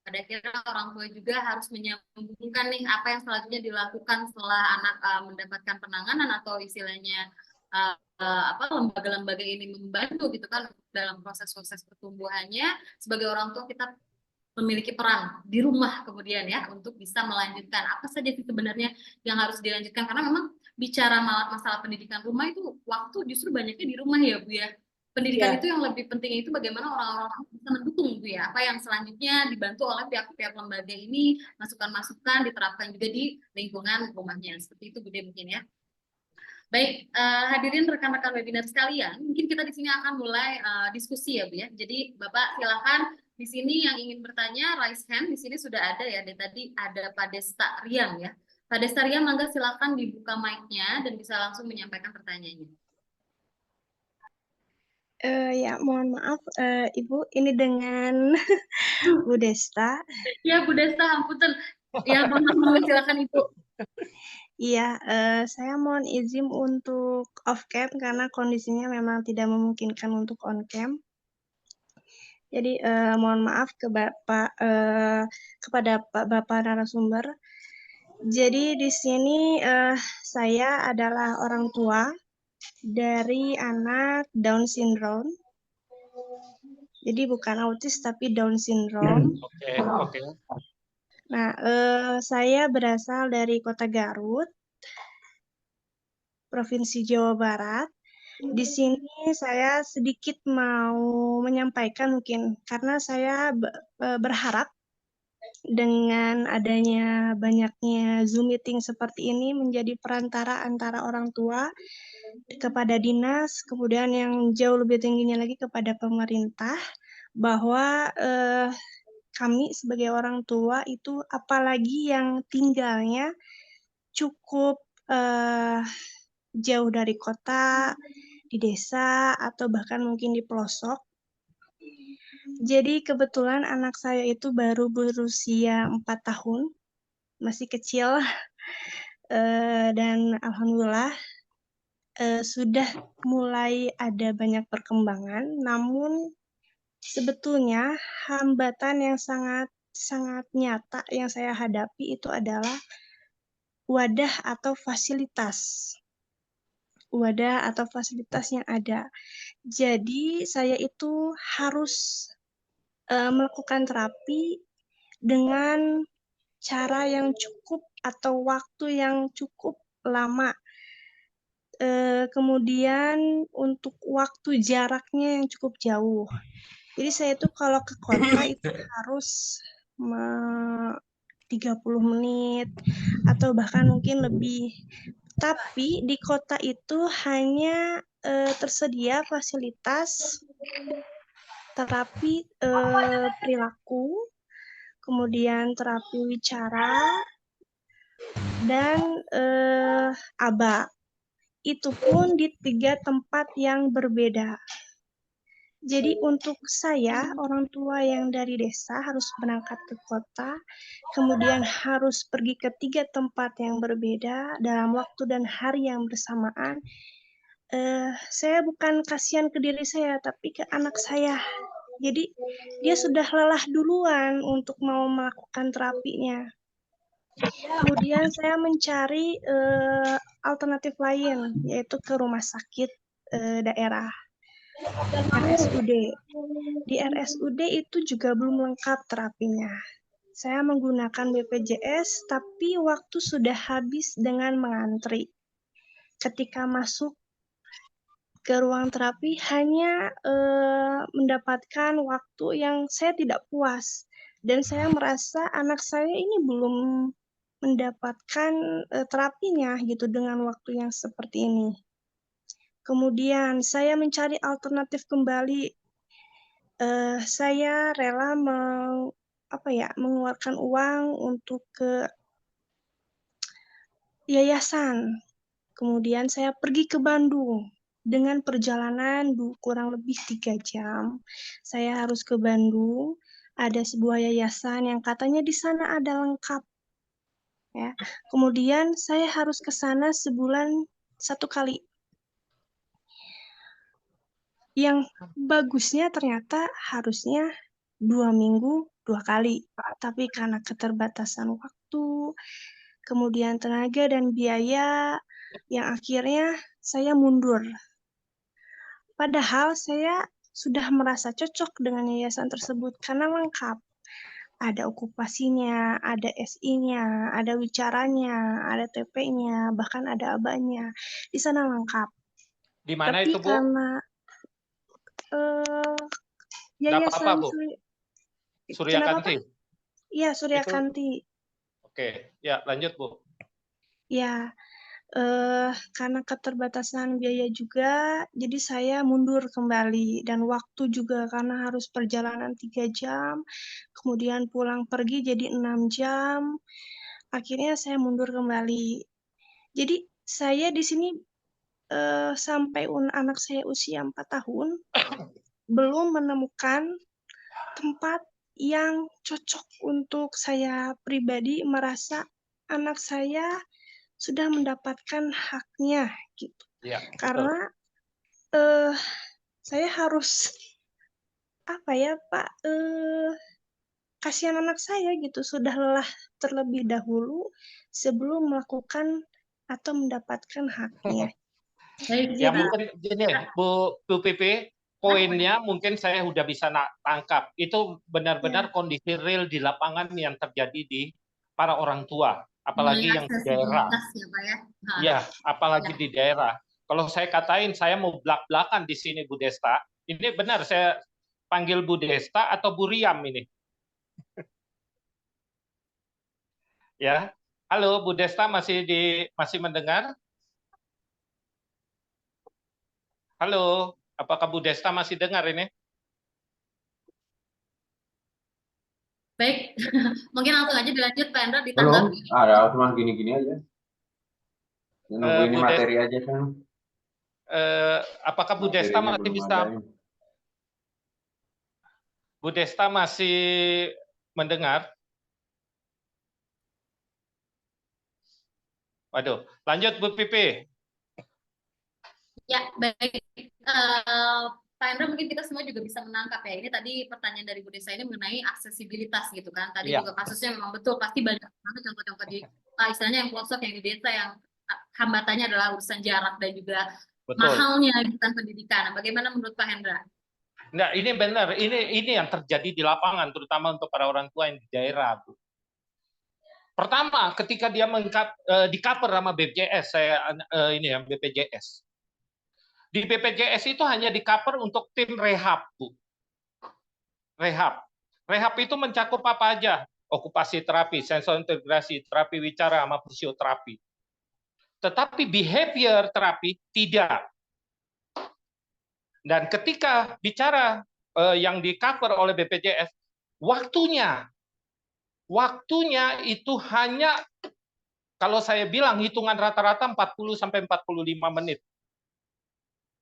Speaker 1: Pada akhirnya orang tua juga harus menyambungkan nih apa yang selanjutnya dilakukan setelah anak mendapatkan penanganan atau istilahnya apa lembaga-lembaga ini membantu gitu kan dalam proses-proses pertumbuhannya. Sebagai orang tua kita memiliki peran di rumah kemudian ya untuk bisa melanjutkan apa saja sih sebenarnya yang harus dilanjutkan karena memang bicara masalah pendidikan rumah itu waktu justru banyaknya di rumah ya Bu ya. Pendidikan
Speaker 5: Ya.
Speaker 1: itu yang lebih penting itu bagaimana orang-orang bisa mendukung Bu ya. Apa yang selanjutnya dibantu oleh pihak-pihak lembaga ini, masukan-masukan diterapkan juga di lingkungan rumahnya. Seperti itu Bu De mungkin ya. Baik, hadirin rekan-rekan webinar sekalian, mungkin kita di sini akan mulai diskusi ya Bu ya. Jadi Bapak silakan di sini yang ingin bertanya raise hand, di sini sudah ada ya. Dari tadi ada Pak Desta Rian ya. Pak Desta Rian, mangga silakan dibuka mic-nya dan bisa langsung menyampaikan pertanyaannya.
Speaker 6: Ya, mohon maaf, Ibu, ini dengan Bu Desta.
Speaker 1: Ya, Bu Desta, ampunten. Ya, mohon silakan Ibu.
Speaker 6: Iya, saya mohon izin untuk off cam karena kondisinya memang tidak memungkinkan untuk on cam. Jadi mohon maaf ke Bapak, kepada Bapak narasumber. Jadi di sini saya adalah orang tua dari anak Down syndrome. Jadi bukan autis tapi Down syndrome.
Speaker 2: Oke.
Speaker 6: Nah, saya berasal dari Kota Garut, Provinsi Jawa Barat. Di sini saya sedikit mau menyampaikan mungkin karena saya berharap dengan adanya banyaknya Zoom meeting seperti ini menjadi perantara antara orang tua kepada dinas, kemudian yang jauh lebih tingginya lagi kepada pemerintah, bahwa kami sebagai orang tua itu apalagi yang tinggalnya cukup jauh dari kota, di desa, atau bahkan mungkin di pelosok. Jadi kebetulan anak saya itu baru berusia 4 tahun, masih kecil, dan alhamdulillah sudah mulai ada banyak perkembangan, namun sebetulnya hambatan yang sangat nyata yang saya hadapi itu adalah wadah atau fasilitas yang ada. Jadi saya itu harus melakukan terapi dengan cara yang cukup atau waktu yang cukup lama. Kemudian untuk waktu jaraknya yang cukup jauh. Jadi saya itu kalau ke kota itu harus 30 menit atau bahkan mungkin lebih. Tapi di kota itu hanya tersedia fasilitas terapi perilaku, kemudian terapi wicara, dan ABA. Itu pun di 3 tempat yang berbeda. Jadi untuk saya, orang tua yang dari desa harus berangkat ke kota, kemudian harus pergi ke 3 tempat yang berbeda dalam waktu dan hari yang bersamaan. Saya bukan kasihan ke diri saya, tapi ke anak saya. Jadi dia sudah lelah duluan untuk mau melakukan terapinya. Kemudian saya mencari alternatif lain, yaitu ke rumah sakit daerah. RSUD. Di RSUD itu juga belum lengkap terapinya. Saya menggunakan BPJS, tapi waktu sudah habis dengan mengantri. Ketika masuk ke ruang terapi, hanya mendapatkan waktu yang saya tidak puas. Dan saya merasa anak saya ini belum mendapatkan terapinya gitu dengan waktu yang seperti ini. Kemudian saya mencari alternatif kembali. Saya rela mengeluarkan uang untuk ke yayasan. Kemudian saya pergi ke Bandung dengan perjalanan kurang lebih 3 jam. Saya harus ke Bandung. Ada sebuah yayasan yang katanya di sana ada lengkap. Ya. Kemudian saya harus ke sana sebulan 1 kali. Yang bagusnya ternyata harusnya 2 minggu 2 kali. Tapi karena keterbatasan waktu, kemudian tenaga dan biaya, yang akhirnya saya mundur. Padahal saya sudah merasa cocok dengan yayasan tersebut karena lengkap. Ada okupasinya, ada SI-nya, ada wicaranya, ada TP-nya, bahkan ada ABA-nya. Di sana lengkap.
Speaker 2: Di mana
Speaker 6: Tapi
Speaker 2: itu, Bu?
Speaker 6: karena
Speaker 2: Nggak apa-apa,
Speaker 6: Yayasan
Speaker 2: Bu.
Speaker 6: Kenapa,
Speaker 2: Suryakanti.
Speaker 6: Pak? Iya,
Speaker 2: Itu
Speaker 6: Suryakanti.
Speaker 2: oke. Ya, lanjut, Bu.
Speaker 6: Ya, karena keterbatasan biaya juga, jadi saya mundur kembali. Dan waktu juga karena harus perjalanan 3 jam, kemudian pulang pergi jadi 6 jam, akhirnya saya mundur kembali. Jadi saya di sini sampai anak saya usia 4 tahun, belum menemukan tempat yang cocok untuk saya pribadi merasa anak saya sudah mendapatkan haknya gitu.
Speaker 2: Ya, betul.
Speaker 6: Karena saya harus Pak, kasihan anak saya gitu, sudah lelah terlebih dahulu sebelum melakukan atau mendapatkan haknya.
Speaker 1: Baik,
Speaker 2: Ya
Speaker 6: Jadi
Speaker 2: mungkin gini, Bu Pipi, poinnya mungkin saya sudah bisa tangkap. Itu benar-benar kondisi real di lapangan yang terjadi di para orang tua, apalagi yang di daerah.
Speaker 1: aksesibilitas ya, Pak ya. Nah,
Speaker 2: Ya, apalagi di daerah. Kalau saya katain saya mau belak-belakan di sini Bu Desta, ini benar saya panggil Bu Desta atau Bu Riam ini. Ya. Halo Bu Desta, masih mendengar? Halo, apakah Bu Desta masih dengar ini?
Speaker 1: baik, mungkin langsung aja dilanjut Pak Hendra
Speaker 4: Belum,
Speaker 1: ditanggapi.
Speaker 4: ada cuma gini-gini aja. Nunggu ini
Speaker 2: Bu
Speaker 4: materi aja kan.
Speaker 2: Apakah Bu Desta
Speaker 4: Materinya
Speaker 2: masih
Speaker 4: belum
Speaker 2: bisa?
Speaker 4: ada.
Speaker 2: Bu Desta masih mendengar? Waduh, lanjut Bu Pipi.
Speaker 1: Ya, baik. Pak Hendra, mungkin kita semua juga bisa menangkap ya. Ini tadi pertanyaan dari Bu Desa ini mengenai aksesibilitas gitu kan. Tadi
Speaker 2: Iya.
Speaker 1: juga kasusnya memang betul, pasti banyak banget contoh-contoh di istilahnya yang pelosok, yang di desa yang hambatannya adalah urusan jarak dan juga
Speaker 2: Betul.
Speaker 1: mahalnya gitu pendidikan. Nah, bagaimana menurut Pak Hendra?
Speaker 2: Enggak, ini benar. Ini yang terjadi di lapangan, terutama untuk para orang tua yang di daerah, Bu. Pertama, ketika dia di-cover sama BPJS, BPJS. Di BPJS itu hanya di-cover untuk tim rehab, Bu. Rehab. Rehab itu mencakup apa aja? Okupasi terapi, sensor integrasi, terapi wicara, sama fisioterapi. Tetapi behavior terapi tidak. Dan ketika bicara yang di-cover oleh BPJS, waktunya waktunya itu hanya, kalau saya bilang hitungan rata-rata 40 sampai 45 menit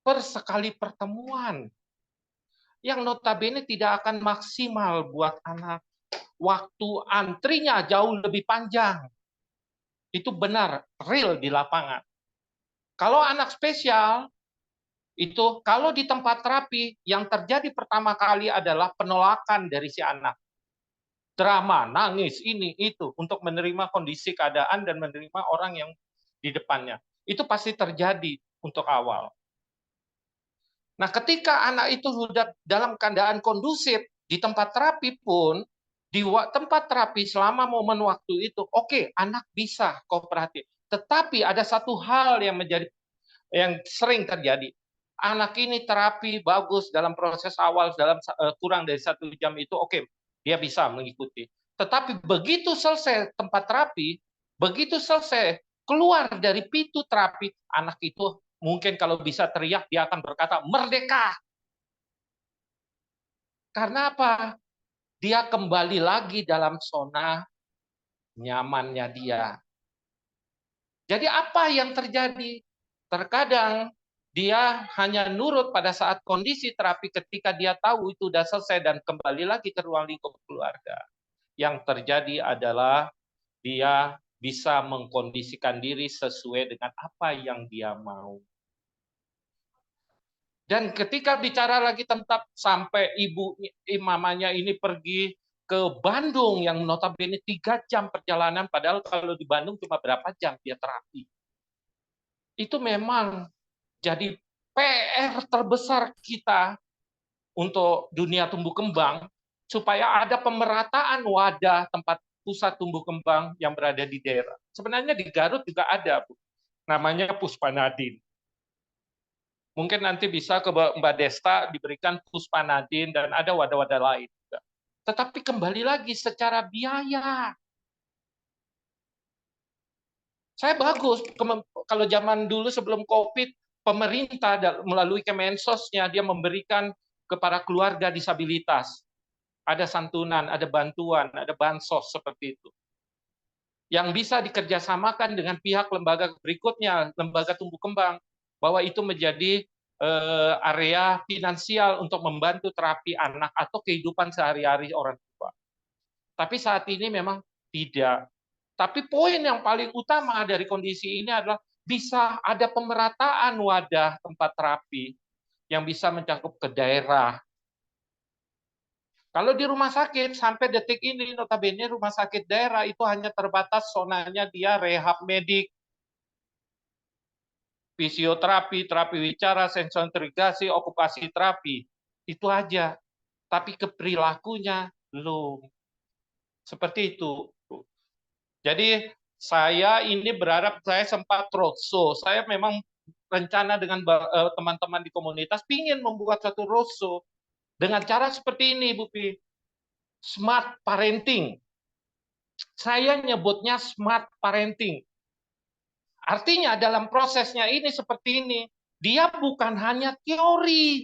Speaker 2: per sekali pertemuan, yang notabene tidak akan maksimal buat anak. Waktu antrinya jauh lebih panjang. Itu benar, real di lapangan. Kalau anak spesial, itu kalau di tempat terapi, yang terjadi pertama kali adalah penolakan dari si anak. Drama, nangis, ini, itu, untuk menerima kondisi keadaan dan menerima orang yang di depannya. Itu pasti terjadi untuk awal. Nah, ketika anak itu sudah dalam keadaan kondusif, di tempat terapi pun, di tempat terapi selama momen waktu itu, oke, anak bisa kooperatif. Tetapi ada satu hal yang sering terjadi. Anak ini terapi bagus dalam proses awal, dalam kurang dari 1 jam itu, oke, dia bisa mengikuti. Tetapi begitu selesai tempat terapi, begitu selesai keluar dari pintu terapi, anak itu mungkin kalau bisa teriak, dia akan berkata, merdeka. Karena apa? Dia kembali lagi dalam zona nyamannya dia. Jadi apa yang terjadi? Terkadang dia hanya nurut pada saat kondisi terapi ketika dia tahu itu sudah selesai dan kembali lagi ke ruang lingkup keluarga. Yang terjadi adalah dia bisa mengkondisikan diri sesuai dengan apa yang dia mau. Dan ketika bicara lagi tentang sampai mamanya ini pergi ke Bandung yang notabene 3 jam perjalanan, padahal kalau di Bandung cuma berapa jam dia terapi. Itu memang jadi PR terbesar kita untuk dunia tumbuh kembang, supaya ada pemerataan wadah tempat pusat tumbuh kembang yang berada di daerah. Sebenarnya di Garut juga ada, Bu. Namanya Puspanadin. Mungkin nanti bisa ke Mbak Desta diberikan Puspanadin dan ada wadah-wadah lain juga. Tetapi kembali lagi secara biaya. Saya bagus, kalau zaman dulu sebelum COVID, pemerintah melalui Kemensosnya dia memberikan kepada keluarga disabilitas. Ada santunan, ada bantuan, ada bansos seperti itu. Yang bisa dikerjasamakan dengan pihak lembaga berikutnya, lembaga tumbuh kembang, bahwa itu menjadi area finansial untuk membantu terapi anak atau kehidupan sehari-hari orang tua. Tapi saat ini memang tidak. Tapi poin yang paling utama dari kondisi ini adalah bisa ada pemerataan wadah tempat terapi yang bisa mencakup ke daerah. Kalau di rumah sakit, sampai detik ini, notabene rumah sakit daerah itu hanya terbatas zonanya dia rehab medik, fisioterapi, terapi wicara, sensorintegrasi, okupasi terapi. Itu aja. Tapi keperilakunya belum. Seperti itu. Jadi saya ini berharap, saya sempat roadshow. Saya memang rencana dengan teman-teman di komunitas ingin membuat satu roadshow dengan cara seperti ini, Bu Pi. Smart parenting. Saya nyebutnya smart parenting. Artinya dalam prosesnya ini seperti ini. Dia bukan hanya teori.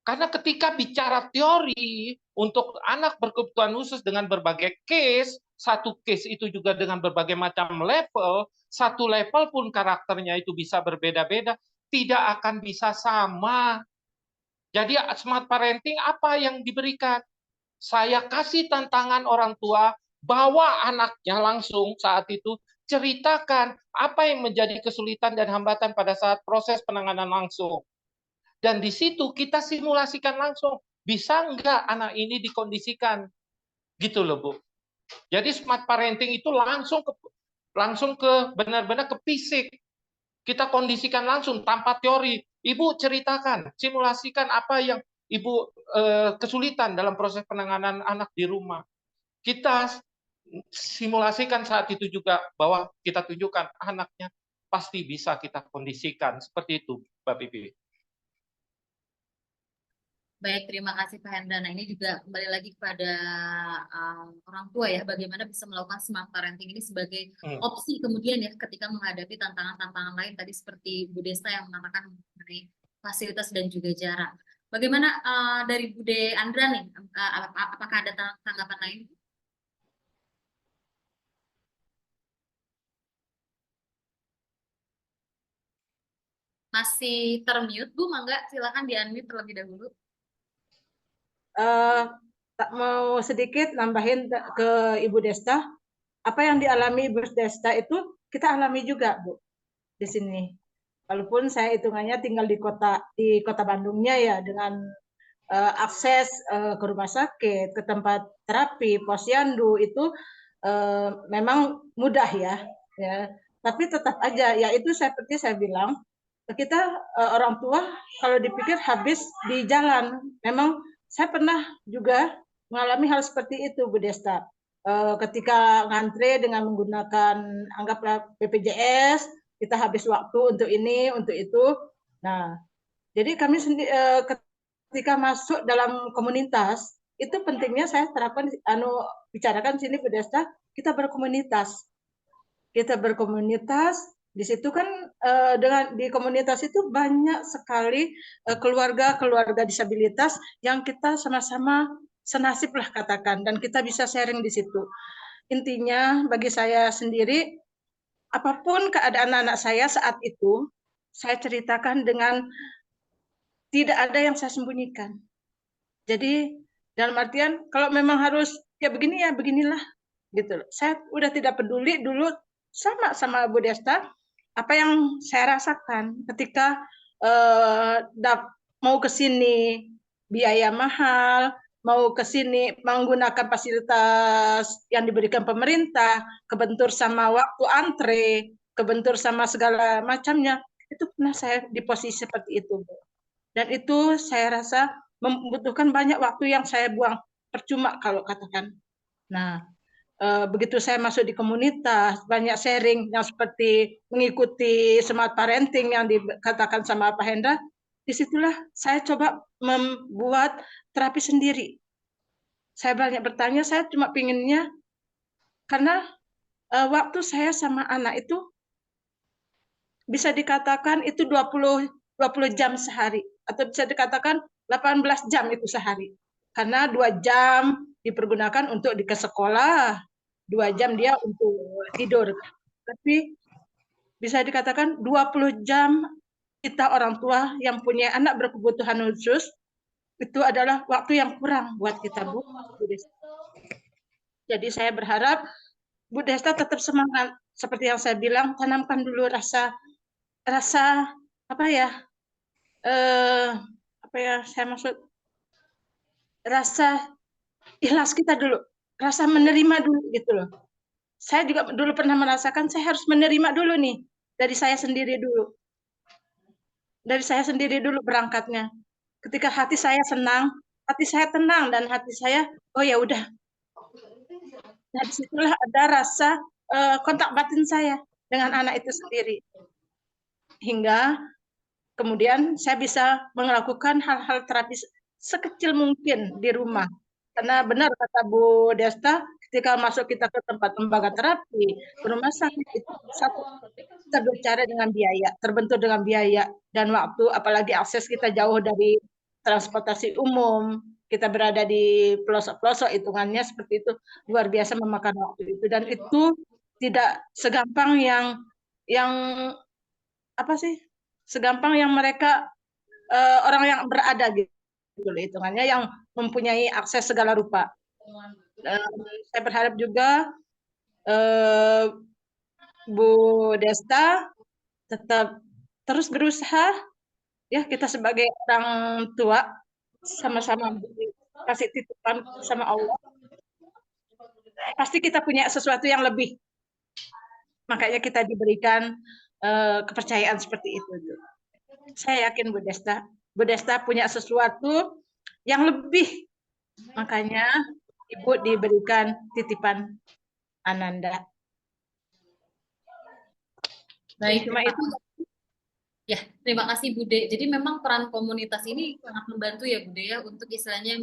Speaker 2: Karena ketika bicara teori untuk anak berkebutuhan khusus dengan berbagai case, satu case itu juga dengan berbagai macam level, satu level pun karakternya itu bisa berbeda-beda, tidak akan bisa sama. Jadi smart parenting apa yang diberikan? Saya kasih tantangan orang tua, bawa anaknya langsung saat itu, ceritakan apa yang menjadi kesulitan dan hambatan pada saat proses penanganan langsung. Dan di situ kita simulasikan langsung, bisa nggak anak ini dikondisikan? Gitu loh, Bu. Jadi smart parenting itu langsung ke benar-benar ke fisik. Kita kondisikan langsung tanpa teori. Ibu ceritakan, simulasikan apa yang Ibu kesulitan dalam proses penanganan anak di rumah. Kita simulasikan saat itu juga bahwa kita tunjukkan anaknya pasti bisa kita kondisikan. Seperti itu, Mbak Pipi.
Speaker 1: Baik, terima kasih Pak Hendra. Nah, ini juga kembali lagi kepada orang tua ya, bagaimana bisa melakukan smart parenting ini sebagai opsi kemudian ya ketika menghadapi tantangan-tantangan lain tadi seperti Bu Desta yang mengatakan mengenai fasilitas dan juga jarak. Bagaimana dari Bude Andra nih, apakah ada tanggapan lain? masih termute, Bu. Mangga silakan di-unmute terlebih dahulu.
Speaker 5: Tak mau sedikit nambahin ke Ibu Desta. Apa yang dialami Ibu Desta itu kita alami juga, Bu, di sini. Walaupun saya hitungannya tinggal di kota Bandungnya ya, dengan akses ke rumah sakit, ke tempat terapi, posyandu itu memang mudah ya. Tapi tetap aja, ya itu seperti saya bilang, kita orang tua kalau dipikir habis di jalan. Memang saya pernah juga mengalami hal seperti itu, Bu Desta. Ketika ngantre dengan menggunakan anggaplah BPJS, kita habis waktu untuk ini, untuk itu. Nah, jadi kami ketika masuk dalam komunitas, itu pentingnya saya terapkan, bicarakan sini Bu Desta, kita berkomunitas. Kita berkomunitas, di situ kan di komunitas itu banyak sekali keluarga-keluarga disabilitas yang kita sama-sama senasib lah katakan, dan kita bisa sharing di situ. Intinya bagi saya sendiri, apapun keadaan anak saya saat itu, saya ceritakan dengan tidak ada yang saya sembunyikan. Jadi dalam artian kalau memang harus ya begini ya beginilah gitu. Saya udah tidak peduli dulu sama Bu Desta apa yang saya rasakan ketika mau ke sini biaya mahal, mau ke sini menggunakan fasilitas yang diberikan pemerintah, kebentur sama waktu antre, kebentur sama segala macamnya. Itu pernah saya di posisi seperti itu, Bu. Dan itu saya rasa membutuhkan banyak waktu yang saya buang percuma kalau katakan. Nah, begitu saya masuk di komunitas, banyak sharing yang seperti mengikuti smart parenting yang dikatakan sama Pak Hendra, disitulah saya coba membuat terapi sendiri. Saya banyak bertanya, saya cuma pinginnya, karena waktu saya sama anak itu bisa dikatakan itu 20 jam sehari, atau bisa dikatakan 18 jam itu sehari. Karena 2 jam dipergunakan untuk ke sekolah, 2 jam dia untuk tidur. Tapi bisa dikatakan 20 jam kita orang tua yang punya anak berkebutuhan khusus, itu adalah waktu yang kurang buat kita, Bu. Jadi saya berharap Bu Desta tetap semangat. Seperti yang saya bilang, tanamkan dulu rasa apa ya, saya maksud rasa ikhlas kita dulu, rasa menerima dulu gitu loh. Saya juga dulu pernah merasakan saya harus menerima dulu nih dari saya sendiri dulu berangkatnya. Ketika hati saya senang, hati saya tenang, dan hati saya oh ya udah. Nah, disitulah ada rasa kontak batin saya dengan anak itu sendiri, hingga kemudian saya bisa melakukan hal-hal terapis sekecil mungkin di rumah. Karena benar kata Bu Desta, ketika masuk kita ke tempat lembaga terapi, ke rumah sakit, itu satu, kita berbicara dengan biaya, terbentur dengan biaya dan waktu, apalagi akses kita jauh dari transportasi umum, kita berada di pelosok-pelosok, hitungannya seperti itu, luar biasa memakan waktu itu. Dan itu tidak segampang yang apa sih? Segampang yang mereka orang yang berada gitu, hitungannya yang mempunyai akses segala rupa. Saya berharap juga Bu Desta tetap terus berusaha, ya kita sebagai orang tua sama-sama kasih titipan sama Allah. Pasti kita punya sesuatu yang lebih, makanya kita diberikan kepercayaan seperti itu. Saya yakin Bu Desta punya sesuatu yang lebih, makanya Ibu diberikan titipan Ananda.
Speaker 1: Baik,
Speaker 5: Cuma itu.
Speaker 1: Ya, terima kasih Bude. Jadi memang peran komunitas ini sangat membantu ya Bude ya, untuk istilahnya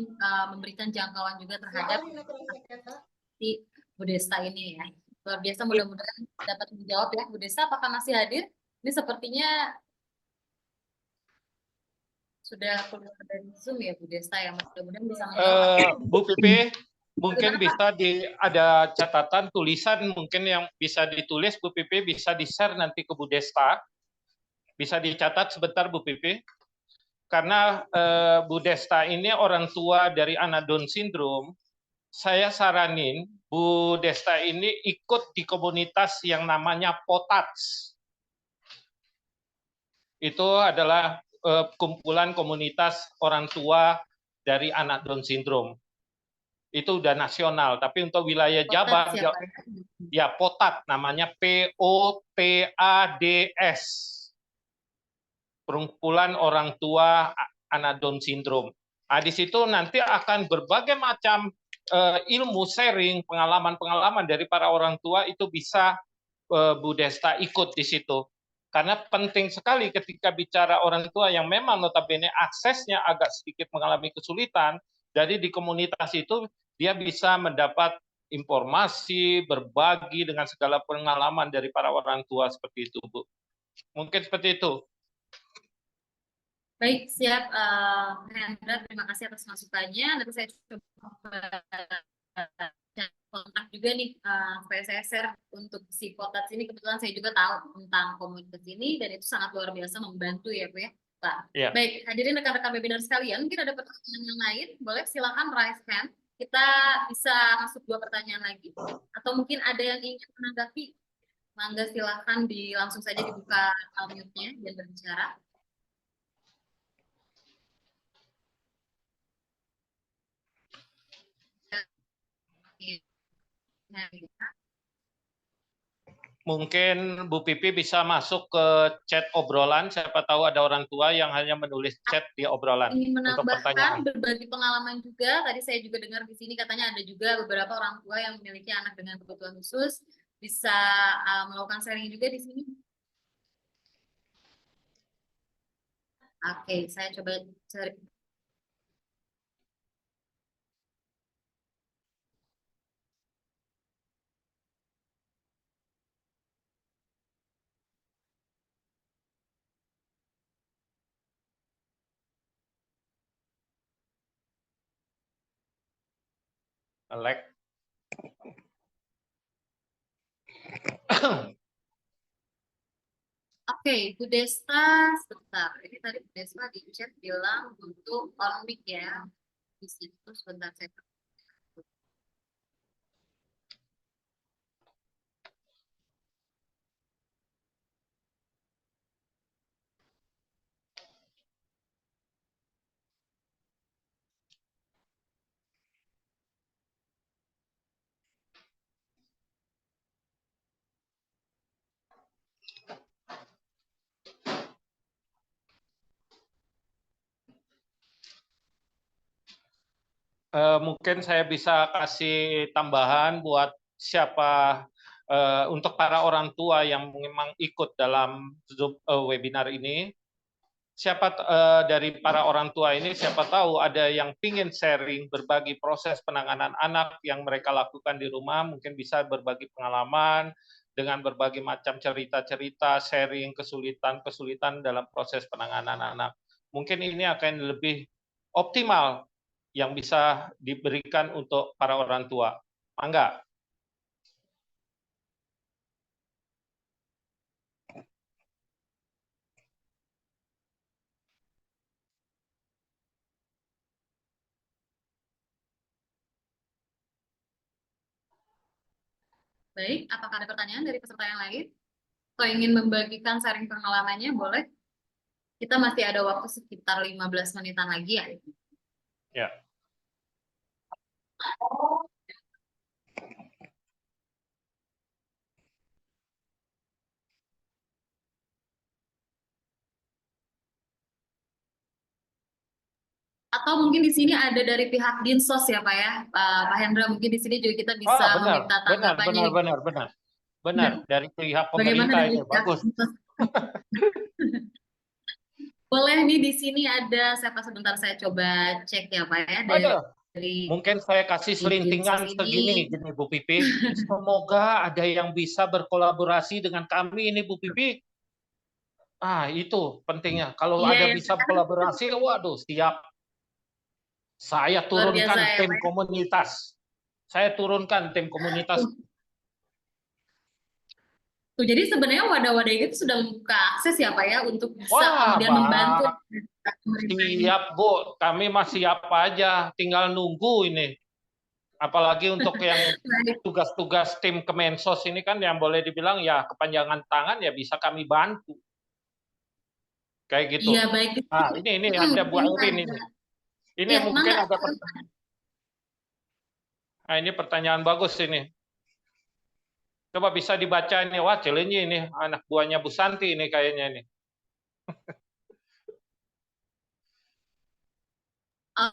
Speaker 1: memberikan jangkauan juga terhadap si Bu Desta ini ya. Luar biasa, mudah-mudahan dapat menjawab ya. Bu Desta apakah masih hadir? Ini sepertinya sudah keluar dari Zoom ya Bu Desta ya, mudah-mudahan bisa menjawab.
Speaker 2: Bu Pipi, mungkin bisa ada catatan tulisan mungkin yang bisa ditulis Bu Pipi, bisa di-share nanti ke Bu Desta, Bisa dicatat sebentar Bu Pipi, karena Bu Desta ini orang tua dari anak Down syndrome. Saya saranin Bu Desta ini ikut di komunitas yang namanya POTATS. Itu adalah kumpulan komunitas orang tua dari anak Down syndrome. Itu udah nasional, tapi untuk wilayah Jabar, ya POTAT, namanya POTADS, perkumpulan orang tua anak Down syndrome. Nah, di situ nanti akan berbagai macam ilmu sharing, pengalaman-pengalaman dari para orang tua itu bisa Bu Desta ikut di situ. Karena penting sekali ketika bicara orang tua yang memang notabene aksesnya agak sedikit mengalami kesulitan, jadi di komunitas itu dia bisa mendapat informasi, berbagi dengan segala pengalaman dari para orang tua seperti itu, Bu. Mungkin seperti itu.
Speaker 1: Baik, siap. Hendra, terima kasih atas masukannya. Nanti saya coba kontak juga nih, supaya saya share untuk si Potats ini. Kebetulan saya juga tahu tentang komunitas ini, dan itu sangat luar biasa membantu ya, Bu ya. Pak.
Speaker 2: Ya.
Speaker 1: Baik, hadirin rekan-rekan webinar sekalian, mungkin ada pertanyaan yang lain, boleh silakan raise hand. Kita bisa masuk 2 pertanyaan lagi, atau mungkin ada yang ingin menanggapi, mangga silakan langsung saja dibuka mute-nya dan berbicara.
Speaker 2: Mungkin Bu Pipi bisa masuk ke chat obrolan, siapa tahu ada orang tua yang hanya menulis chat di obrolan
Speaker 1: Ingin
Speaker 2: untuk pertanyaan.
Speaker 1: menambahkan berbagi pengalaman juga, tadi saya juga dengar di sini katanya ada juga beberapa orang tua yang memiliki anak dengan kebutuhan khusus, bisa melakukan sharing juga di sini. Oke, saya coba cari.
Speaker 2: Like.
Speaker 1: Oke, Bu Desta, sebentar. Ini tadi Bu Desta di chat bilang untuk on mic ya. Di situ sebentar saya.
Speaker 2: Mungkin saya bisa kasih tambahan buat siapa untuk para orang tua yang memang ikut dalam Zoom webinar ini. Siapa dari para orang tua ini, siapa tahu ada yang ingin sharing, berbagi proses penanganan anak yang mereka lakukan di rumah, mungkin bisa berbagi pengalaman dengan berbagai macam cerita-cerita, sharing kesulitan-kesulitan dalam proses penanganan anak. Mungkin ini akan lebih optimal yang bisa diberikan untuk para orang tua. Mangga.
Speaker 1: Baik, apakah ada pertanyaan dari peserta yang lain? Atau ingin membagikan sharing pengalamannya, boleh? Kita masih ada waktu sekitar 15 menitan lagi ya.
Speaker 2: Ya.
Speaker 1: Atau mungkin di sini ada dari pihak Dinsos ya Pak ya, Pak Hendra, mungkin di sini juga kita bisa meminta tanggapannya.
Speaker 2: Benar. Dari pihak
Speaker 1: Bagaimana
Speaker 2: pemerintah
Speaker 1: dari
Speaker 2: ini bagus.
Speaker 1: Boleh nih di sini ada siapa, sebentar saya coba cek ya Pak ya. Dari
Speaker 2: mungkin saya kasih selintingan segini Bu Pipi. Semoga ada yang bisa berkolaborasi dengan kami ini Bu Pipi. Itu pentingnya. Kalau ada bisa kolaborasi, waduh siap. Saya turunkan tim komunitas. Saya turunkan tim komunitas.
Speaker 1: Jadi sebenarnya wadah-wadah itu sudah membuka akses ya Pak ya untuk bisa
Speaker 2: Wah,
Speaker 1: kemudian membantu pemerintah ini.
Speaker 2: siap Bu, kami masih apa aja, tinggal nunggu ini. Apalagi untuk yang
Speaker 1: Baik.
Speaker 2: tugas-tugas tim Kemensos ini kan yang boleh dibilang ya kepanjangan tangan ya bisa kami bantu. Kayak gitu.
Speaker 1: Iya baik.
Speaker 2: Nah, ini ada Bu
Speaker 1: Ini
Speaker 2: Airin ini.
Speaker 1: ada.
Speaker 2: Ini
Speaker 1: Ya,
Speaker 2: mungkin
Speaker 1: Mangga.
Speaker 2: ada pertanyaan. Nah, ini pertanyaan bagus ini. Coba bisa dibaca ini. Wah, Cilenyi ini anak buahnya Bu Santi ini kayaknya ini.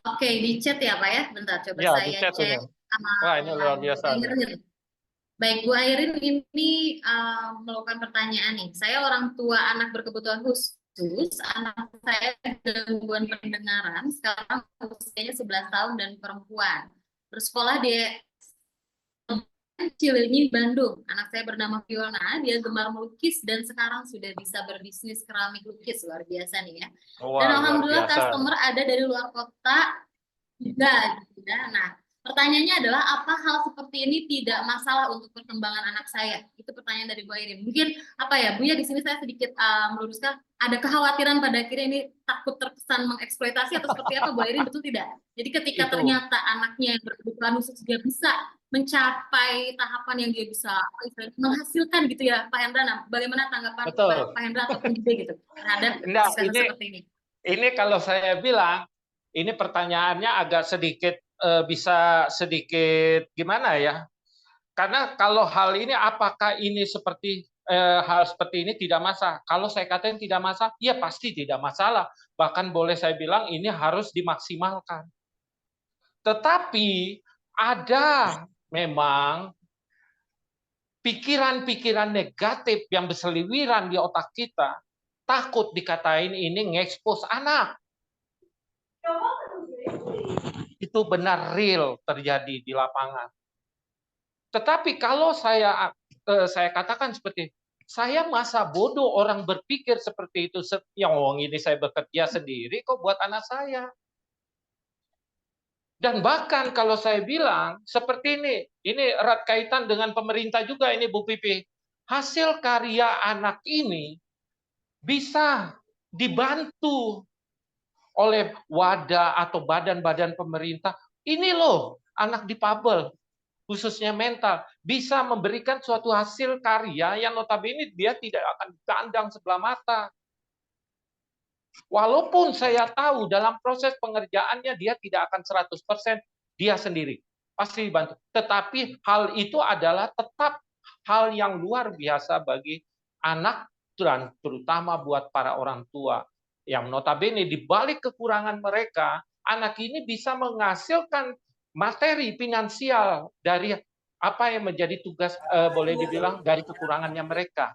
Speaker 1: Oke, di chat ya Pak ya. Bentar, coba
Speaker 2: Ya, di
Speaker 1: saya
Speaker 2: chat ini.
Speaker 1: cek.
Speaker 2: Wah, ini luar
Speaker 1: Bu
Speaker 2: biasa.
Speaker 1: Airin. Baik, Bu Airin ini melakukan pertanyaan nih. Saya orang tua anak berkebutuhan khusus. Anak saya gangguan pendengaran. Sekarang usianya 11 tahun dan perempuan. Bersekolah di Cileunyi, Bandung. Anak saya bernama Fiona. Dia gemar melukis dan sekarang sudah bisa berbisnis keramik lukis. Luar biasa nih ya.
Speaker 2: Wah,
Speaker 1: Dan
Speaker 2: luar
Speaker 1: alhamdulillah
Speaker 2: biasa.
Speaker 1: customer ada dari luar kota juga. Gitu ya. Nah, pertanyaannya adalah apa hal seperti ini tidak masalah untuk perkembangan anak saya? Itu pertanyaan dari Bu Airin. Mungkin apa ya, Bu ya di sini saya sedikit meluruskan ada kekhawatiran pada akhirnya ini takut terkesan mengeksploitasi atau seperti apa Bu Airin, betul tidak? Jadi ketika
Speaker 2: Itu.
Speaker 1: ternyata anaknya yang berkebutuhan khusus dia bisa mencapai tahapan yang dia bisa menghasilkan gitu ya Pak Hendra. Nah, bagaimana tanggapan
Speaker 2: Betul.
Speaker 1: Pak Hendra ataupun juga gitu terhadap
Speaker 2: Enggak,
Speaker 1: kasus seperti ini?
Speaker 2: ini kalau saya bilang, ini pertanyaannya agak sedikit bisa sedikit gimana ya? Karena kalau hal ini apakah ini seperti hal seperti ini tidak masalah? Kalau saya katakan tidak masalah, ya pasti tidak masalah. Bahkan boleh saya bilang ini harus dimaksimalkan. Tetapi ada memang pikiran-pikiran negatif yang berseliweran di otak kita, takut dikatain ini ngekspos anak. Itu benar real terjadi di lapangan. Tetapi kalau saya katakan seperti saya masa bodoh orang berpikir seperti itu, yang ini saya bekerja sendiri kok buat anak saya. Dan bahkan kalau saya bilang seperti ini erat kaitan dengan pemerintah juga ini Bu Pipi. Hasil karya anak ini bisa dibantu oleh wadah atau badan-badan pemerintah. Ini loh anak difabel, khususnya mental, bisa memberikan suatu hasil karya yang notabene dia tidak akan dipandang sebelah mata. Walaupun saya tahu dalam proses pengerjaannya dia tidak akan 100% dia sendiri. Pasti dibantu. Tetapi hal itu adalah tetap hal yang luar biasa bagi anak dan terutama buat para orang tua. Yang notabene di balik kekurangan mereka, anak ini bisa menghasilkan materi finansial dari apa yang menjadi tugas boleh dibilang dari kekurangannya mereka.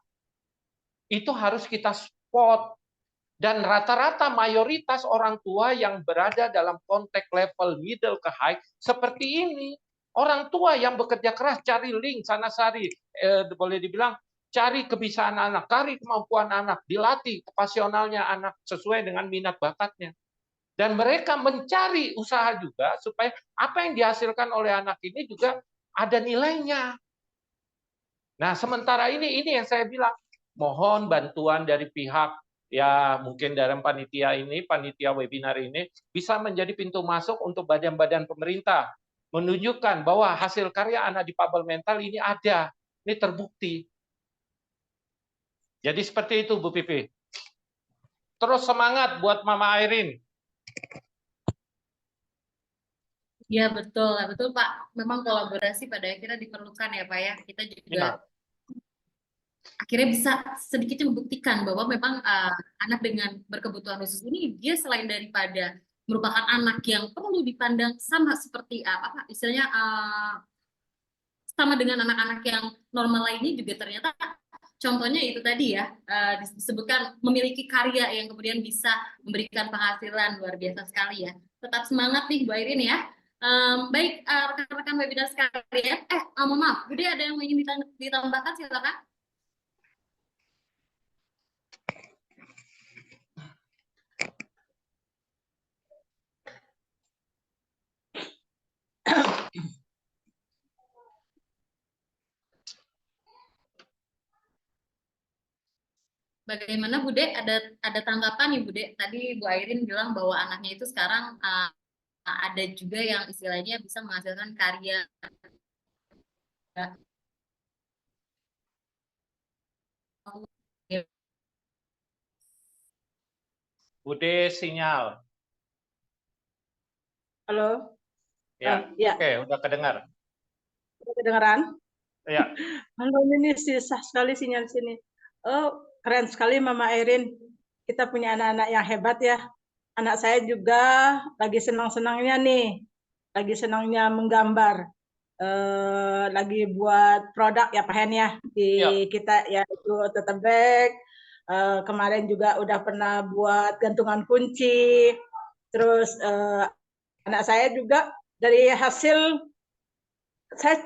Speaker 2: Itu harus kita spot. Dan rata-rata mayoritas orang tua yang berada dalam konteks level middle ke high seperti ini. Orang tua yang bekerja keras cari link sana sari, boleh dibilang cari kebiasaan anak, cari kemampuan anak, dilatih pasionalnya anak sesuai dengan minat bakatnya. Dan mereka mencari usaha juga supaya apa yang dihasilkan oleh anak ini juga ada nilainya. Nah, sementara ini yang saya bilang, mohon bantuan dari pihak ya mungkin dalam panitia ini, panitia webinar ini bisa menjadi pintu masuk untuk badan-badan pemerintah menunjukkan bahwa hasil karya anak difabel mental ini ada, ini terbukti. Jadi seperti itu Bu Pipi. Terus semangat buat Mama Airin.
Speaker 1: Ya betul, betul Pak. Memang kolaborasi pada akhirnya diperlukan ya Pak ya. Kita juga akhirnya bisa sedikit membuktikan bahwa memang anak dengan berkebutuhan khusus ini dia selain daripada merupakan anak yang perlu dipandang sama seperti apa istilahnya sama dengan anak-anak yang normal lainnya juga ternyata contohnya itu tadi ya disebutkan memiliki karya yang kemudian bisa memberikan penghasilan luar biasa sekali ya. Tetap semangat nih Bu Airin ya. Baik rekan-rekan webinar sekalian. Mohon maaf, Bude ada yang ingin ditambahkan silakan. Bagaimana Bude? Ada tanggapan nih Bude? Tadi Bu Airin bilang bahwa anaknya itu sekarang ada juga yang istilahnya bisa menghasilkan karya.
Speaker 2: Bude sinyal.
Speaker 5: Halo,
Speaker 2: Ya,
Speaker 5: ya,
Speaker 2: oke, udah kedengar.
Speaker 5: kedengeran?
Speaker 2: Ya,
Speaker 5: Halo, ini susah sekali sinyal sini. Oh, keren sekali Mama Erin. Kita punya anak-anak yang hebat ya. Anak saya juga lagi senang-senangnya nih, lagi senangnya menggambar. Lagi buat produk ya Pak Hen ya di
Speaker 2: ya.
Speaker 5: kita yaitu tote bag. Kemarin juga udah pernah buat gantungan kunci. Terus anak saya juga dari hasil saya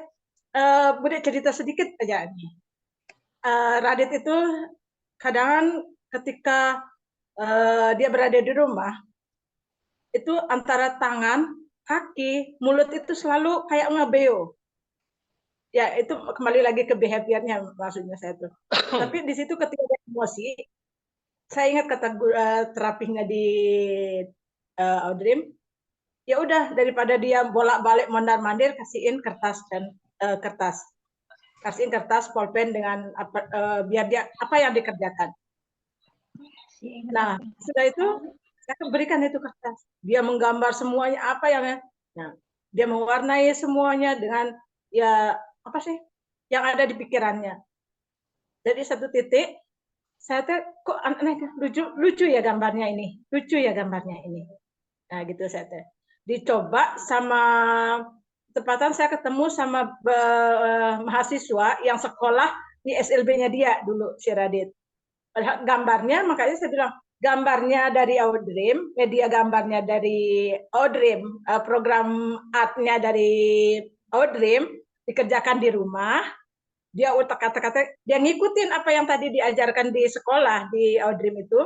Speaker 5: boleh cerita sedikit aja nih. Radit itu kadang ketika dia berada di rumah itu antara tangan, kaki, mulut itu selalu kayak ngebeo. Ya itu kembali lagi ke behaviornya maksudnya saya tuh. Tapi di situ ketika dia emosi, saya ingat kata terapinya di Audrey, ya udah daripada dia bolak-balik mondar-mandir kasihin kertas dan kasihin kertas pulpen dengan biar dia apa yang dikerjakan. Nah sudah itu saya berikan itu kertas, dia menggambar semuanya apa yang nah dia mewarnai semuanya dengan ya apa sih yang ada di pikirannya. Jadi satu titik saya tuh kok aneh lucu ya gambarnya ini, lucu ya gambarnya ini. Nah gitu saya tuh dicoba sama tepatan saya ketemu sama mahasiswa yang sekolah di SLB-nya dia dulu si Radit. Gambarnya makanya saya bilang gambarnya dari Audrey, media gambarnya dari Audrey, program artnya dari Audrey dikerjakan di rumah. Dia utak-atik, dia ngikutin apa yang tadi diajarkan di sekolah di Audrey itu.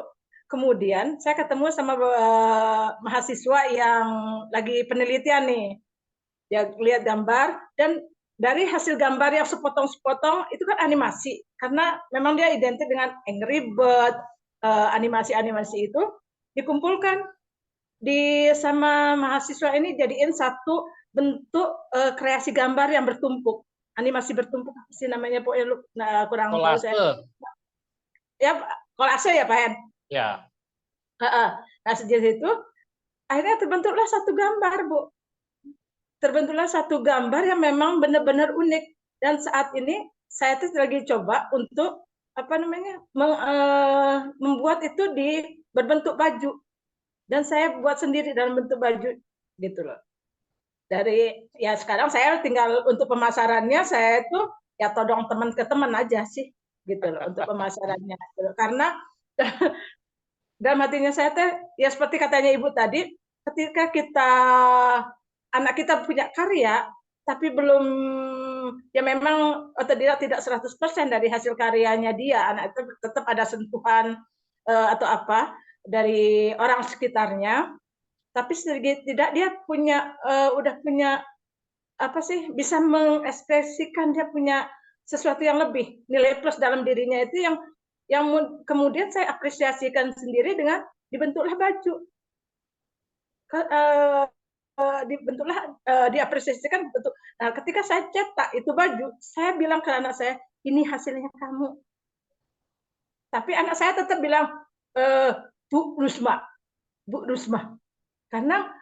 Speaker 5: Kemudian saya ketemu sama mahasiswa yang lagi penelitian nih. Dia lihat gambar dan dari hasil gambar yang sepotong-sepotong itu kan animasi karena memang dia identik dengan Angry Bird, animasi-animasi itu dikumpulkan di sama mahasiswa ini jadiin satu bentuk kreasi gambar yang bertumpuk, animasi bertumpuk sih namanya pokoknya kurang tahu saya. Ya kolase ya Pak Hen.
Speaker 2: Ya.
Speaker 5: Nah sejak itu akhirnya terbentuklah satu gambar Bu. Terbentuklah satu gambar yang memang benar-benar unik dan saat ini saya tuh lagi coba untuk apa namanya membuat itu di berbentuk baju dan saya buat sendiri dalam bentuk baju gitu loh. Dari ya sekarang saya tinggal untuk pemasarannya saya itu ya todong teman ke teman aja sih gitu loh untuk pemasarannya karena dalam hatinya saya teh ya seperti katanya Ibu tadi ketika kita anak kita punya karya tapi belum ya memang otodidak tidak 100% dari hasil karyanya dia, anak itu tetap ada sentuhan atau apa dari orang sekitarnya, tapi sedikit tidak dia punya udah punya apa sih bisa mengekspresikan dia punya sesuatu yang lebih nilai plus dalam dirinya itu yang kemudian saya apresiasikan sendiri dengan dibentuklah baju. Dibentuklah diapresiasikan bentuk. Nah, ketika saya cetak itu baju, saya bilang ke anak saya, ini hasilnya kamu. Tapi anak saya tetap bilang, Bu Rusma, karena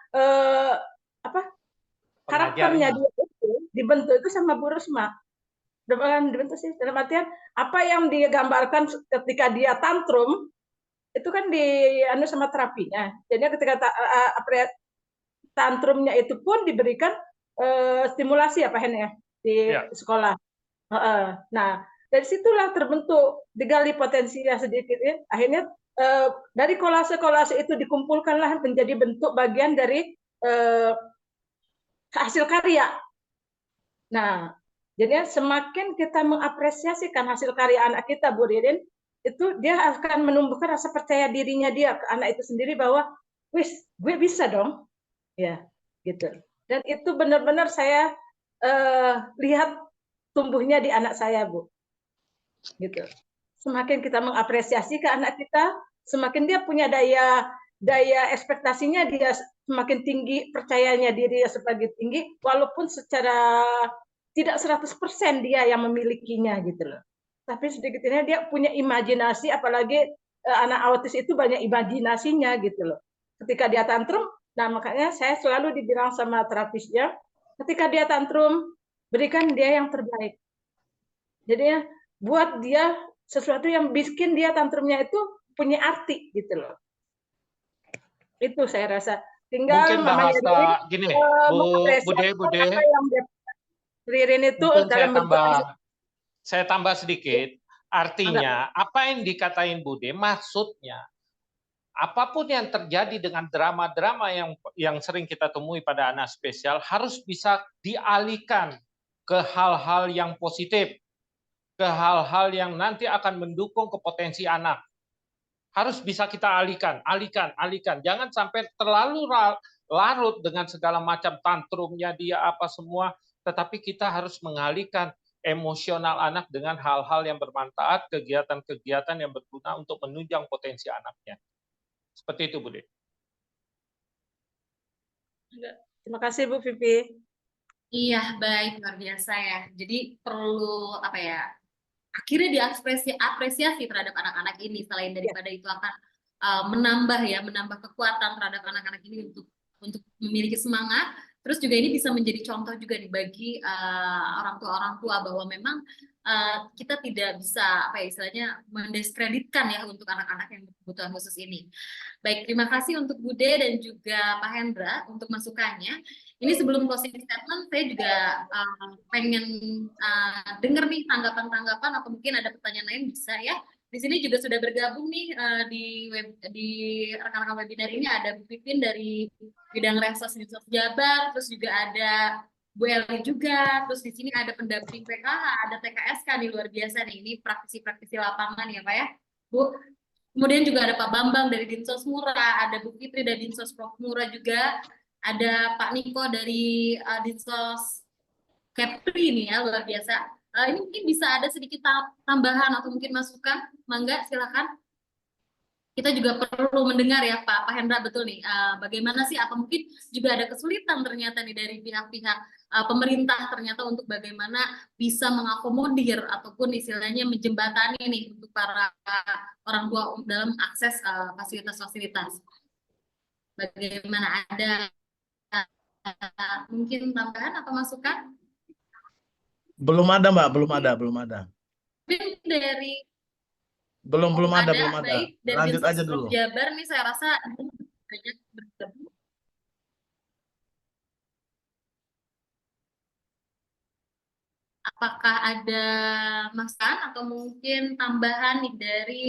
Speaker 5: apa karakternya dia itu dibentuk itu sama Bu Rusma. Dibentuk sih dalam artian apa yang dia gambarkan ketika dia tantrum itu kan di anu sama terapinya. Jadi ketika tantrumnya itu pun diberikan stimulasi ya Pak Hen ya di sekolah. Nah dari situlah terbentuk digali potensinya sedikit ya. Akhirnya dari kolase-kolase itu dikumpulkanlah menjadi bentuk bagian dari hasil karya. Nah jadi semakin kita mengapresiasikan hasil karya anak kita Bu Ririn, itu dia akan menumbuhkan rasa percaya dirinya dia ke anak itu sendiri bahwa wis gue bisa dong ya gitu dan itu benar-benar saya lihat tumbuhnya di anak saya Bu gitu semakin kita mengapresiasi ke anak kita, semakin dia punya daya ekspektasinya, dia semakin tinggi, percayanya diri dia sebagai tinggi, walaupun secara tidak 100% dia yang memilikinya gitu loh. Tapi sedikitnya dia punya imajinasi, apalagi anak autis itu banyak imajinasinya gitu loh. Ketika dia tantrum, nah makanya saya selalu dibilang sama terapisnya, ketika dia tantrum, berikan dia yang terbaik. Jadi buat dia sesuatu yang bikin dia tantrumnya itu punya arti gitu loh. Itu saya rasa. Tinggal
Speaker 2: Mungkin
Speaker 5: mamanya
Speaker 2: bahasa
Speaker 5: Ririn
Speaker 2: gini,
Speaker 5: mengapresiasi
Speaker 2: Bude,
Speaker 5: apa yang dia Ririn itu
Speaker 2: mungkin
Speaker 5: dalam bentuk
Speaker 2: saya tambah sedikit. Artinya, apa yang dikatain Bude, maksudnya apapun yang terjadi dengan drama-drama yang sering kita temui pada anak spesial harus bisa dialihkan ke hal-hal yang positif, ke hal-hal yang nanti akan mendukung kepotensi anak. Harus bisa kita alihkan. Jangan sampai terlalu larut dengan segala macam tantrumnya dia apa semua, tetapi kita harus mengalihkan emosional anak dengan hal-hal yang bermanfaat, kegiatan-kegiatan yang berguna untuk menunjang potensi anaknya. Seperti itu, Bude.
Speaker 5: Terima kasih Bu Vivi.
Speaker 1: Iya, baik, luar biasa ya. Jadi perlu apa ya? Akhirnya apresiasi terhadap anak-anak ini, selain daripada itu akan menambah kekuatan terhadap anak-anak ini untuk memiliki semangat. Terus juga ini bisa menjadi contoh juga nih bagi orang tua bahwa memang kita tidak bisa apa ya istilahnya mendiskreditkan ya untuk anak-anak yang berkebutuhan khusus ini. Baik, terima kasih untuk Bude dan juga Pak Hendra untuk masukannya. Ini sebelum closing statement, saya juga pengen dengar nih tanggapan-tanggapan atau mungkin ada pertanyaan lain bisa ya. Di sini juga sudah bergabung nih di rekan-rekan webinar ini ada Bu Pipin dari bidang Resos Dinsos Jabar, terus juga ada Bu Eli juga, terus di sini ada pendamping PKH, ada TKSK nih luar biasa nih, ini praktisi-praktisi lapangan ya Pak ya, Bu. Kemudian juga ada Pak Bambang dari Dinsos Mura, ada Bu Fitri dari Dinsos Prof Mura juga, ada Pak Niko dari Dinsos Kepri nih ya, luar biasa. Ini mungkin bisa ada sedikit tambahan atau mungkin masukan, mangga silakan. Kita juga perlu mendengar ya Pak Hendra, betul nih, bagaimana sih, apa mungkin juga ada kesulitan ternyata nih dari pihak-pihak pemerintah ternyata untuk bagaimana bisa mengakomodir ataupun istilahnya menjembatani nih untuk para orang tua dalam akses fasilitas-fasilitas. Bagaimana, ada mungkin tambahan atau masukan?
Speaker 7: Belum ada, Mbak, belum ada.
Speaker 1: Dari
Speaker 7: Belum ada.
Speaker 1: baik, dari
Speaker 7: Lanjut
Speaker 1: Dinsos
Speaker 7: aja dulu.
Speaker 1: Jabar nih saya rasa banyak bergabung. Apakah ada masukan atau mungkin tambahan nih dari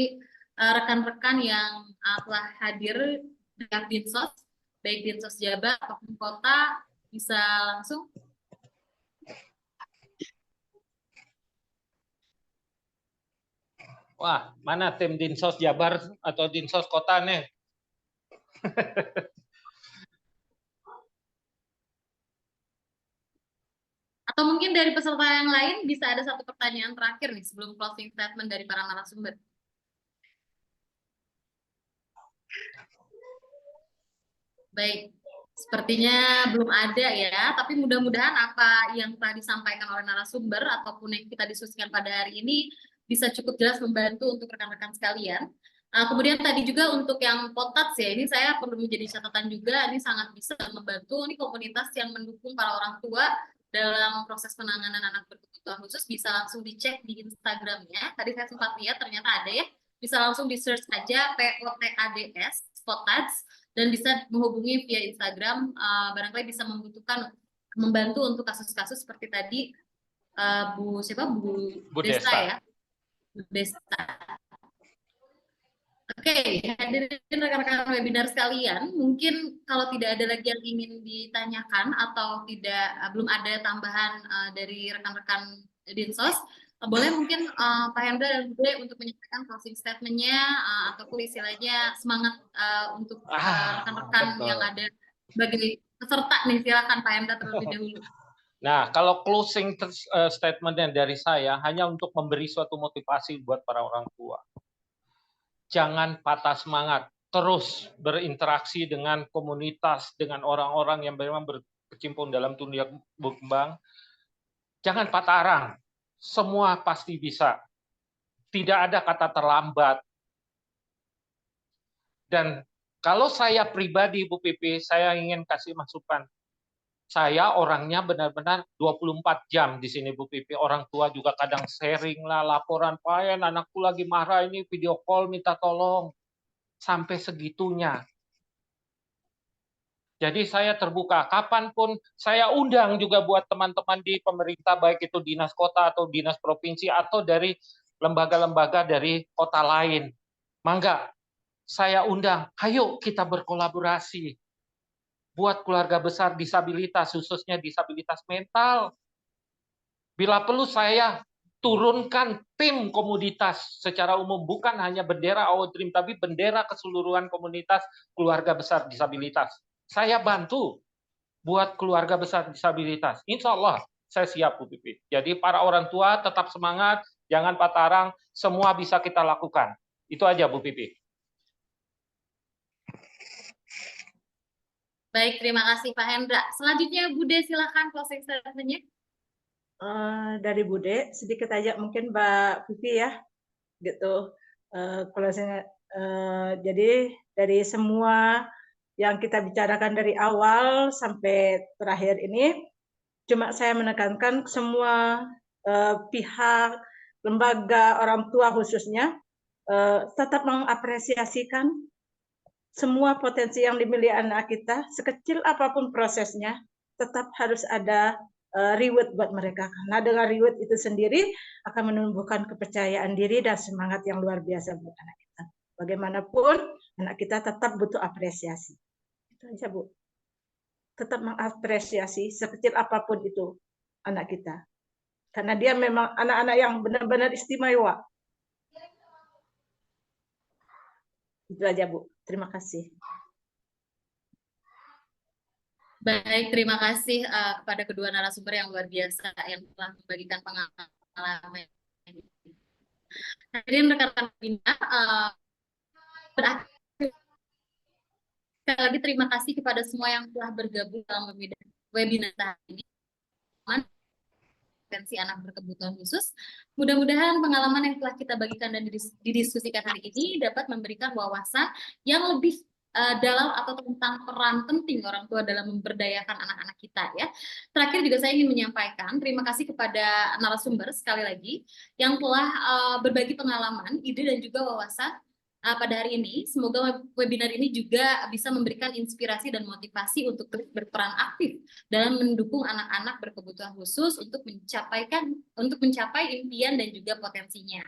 Speaker 1: rekan-rekan yang telah hadir di Dinsos, baik Dinsos Jabar ataupun kota, bisa langsung?
Speaker 2: Wah, mana tim Dinsos Jabar atau Dinsos Kota nih?
Speaker 1: Atau mungkin dari peserta yang lain bisa ada satu pertanyaan terakhir nih sebelum closing statement dari para narasumber. Baik, sepertinya belum ada ya, tapi mudah-mudahan apa yang telah disampaikan oleh narasumber ataupun yang kita diskusikan pada hari ini bisa cukup jelas membantu untuk rekan-rekan sekalian. Kemudian tadi juga untuk yang potats ya, ini saya perlu menjadi catatan juga, ini sangat bisa membantu, ini komunitas yang mendukung para orang tua dalam proses penanganan anak berkebutuhan khusus, bisa langsung dicek di Instagramnya, tadi saya sempat lihat ternyata ada ya, bisa langsung di search aja POTADS, potats, dan bisa menghubungi via Instagram, barangkali bisa membantu untuk kasus-kasus seperti tadi Bu Desta ya, Bu Desta. Oke, hadirin rekan-rekan webinar sekalian, mungkin kalau tidak ada lagi yang ingin ditanyakan atau belum ada tambahan dari rekan-rekan Dinsos, boleh mungkin Pak Hendra dan Bude untuk menyampaikan closing statement-nya ataupun istilahnya semangat untuk rekan-rekan yang ada sebagai peserta nih, silakan Pak Hendra terlebih dahulu.
Speaker 2: Nah, kalau closing statement dari saya hanya untuk memberi suatu motivasi buat para orang tua. Jangan patah semangat, terus berinteraksi dengan komunitas, dengan orang-orang yang memang berkecimpung dalam dunia berkembang. Jangan patah arang, semua pasti bisa. Tidak ada kata terlambat. Dan kalau saya pribadi, Bu Pipi, saya ingin kasih masukan. Saya orangnya benar-benar 24 jam di sini, Bu Pipi. Orang tua juga kadang sharing lah, laporan, Pak, anakku lagi marah ini, video call minta tolong. Sampai segitunya. Jadi saya terbuka. Kapanpun saya undang juga buat teman-teman di pemerintah, baik itu dinas kota atau dinas provinsi, atau dari lembaga-lembaga dari kota lain. Mangga, saya undang, ayo kita berkolaborasi. Buat keluarga besar disabilitas, khususnya disabilitas mental. Bila perlu saya turunkan tim komoditas secara umum, bukan hanya bendera Our Dream, tapi bendera keseluruhan komunitas keluarga besar disabilitas. Saya bantu buat keluarga besar disabilitas. Insya Allah saya siap, Bu Pipi. Jadi para orang tua tetap semangat, jangan patah arang, semua bisa kita lakukan. Itu aja, Bu Pipi.
Speaker 1: Baik, terima kasih Pak Hendra. Selanjutnya Bude, silakan closing statement-nya.
Speaker 5: Dari Bude sedikit aja mungkin Mbak Vivi ya, gitu. Jadi dari semua yang kita bicarakan dari awal sampai terakhir ini, cuma saya menekankan semua pihak, lembaga, orang tua khususnya tetap mengapresiasikan semua potensi yang dimiliki anak kita, sekecil apapun prosesnya, tetap harus ada reward buat mereka. Karena dengan reward itu sendiri akan menumbuhkan kepercayaan diri dan semangat yang luar biasa buat anak kita. Bagaimanapun, anak kita tetap butuh apresiasi. Itu aja, Bu. Tetap mengapresiasi sekecil apapun itu anak kita. Karena dia memang anak-anak yang benar-benar istimewa. Itu aja, Bu. Terima kasih.
Speaker 1: Baik, terima kasih kepada kedua narasumber yang luar biasa yang telah membagikan pengalaman. Hadirin rekan-rekan pembina, sekali lagi terima kasih kepada semua yang telah bergabung dalam webinar hari ini. Potensi anak berkebutuhan khusus. Mudah-mudahan pengalaman yang telah kita bagikan dan didiskusikan hari ini dapat memberikan wawasan yang lebih dalam atau tentang peran penting orang tua dalam memberdayakan anak-anak kita ya. Terakhir juga saya ingin menyampaikan terima kasih kepada narasumber sekali lagi yang telah berbagi pengalaman, ide dan juga wawasan pada hari ini. Semoga webinar ini juga bisa memberikan inspirasi dan motivasi untuk terus berperan aktif dalam mendukung anak-anak berkebutuhan khusus untuk mencapai impian dan juga potensinya.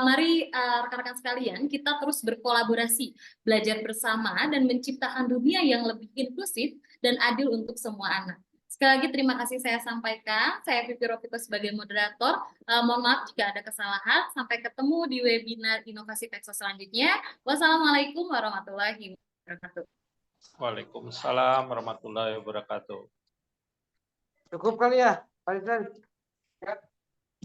Speaker 1: Mari rekan-rekan sekalian, kita terus berkolaborasi, belajar bersama dan menciptakan dunia yang lebih inklusif dan adil untuk semua anak. Sekali lagi terima kasih saya sampaikan. Saya Vivi Ropiko sebagai moderator. Mohon maaf jika ada kesalahan. Sampai ketemu di webinar Inovasi Texas selanjutnya. Wassalamualaikum warahmatullahi wabarakatuh.
Speaker 2: Waalaikumsalam warahmatullahi wabarakatuh.
Speaker 8: Cukup kali ya, Pak Ridwan? Ya.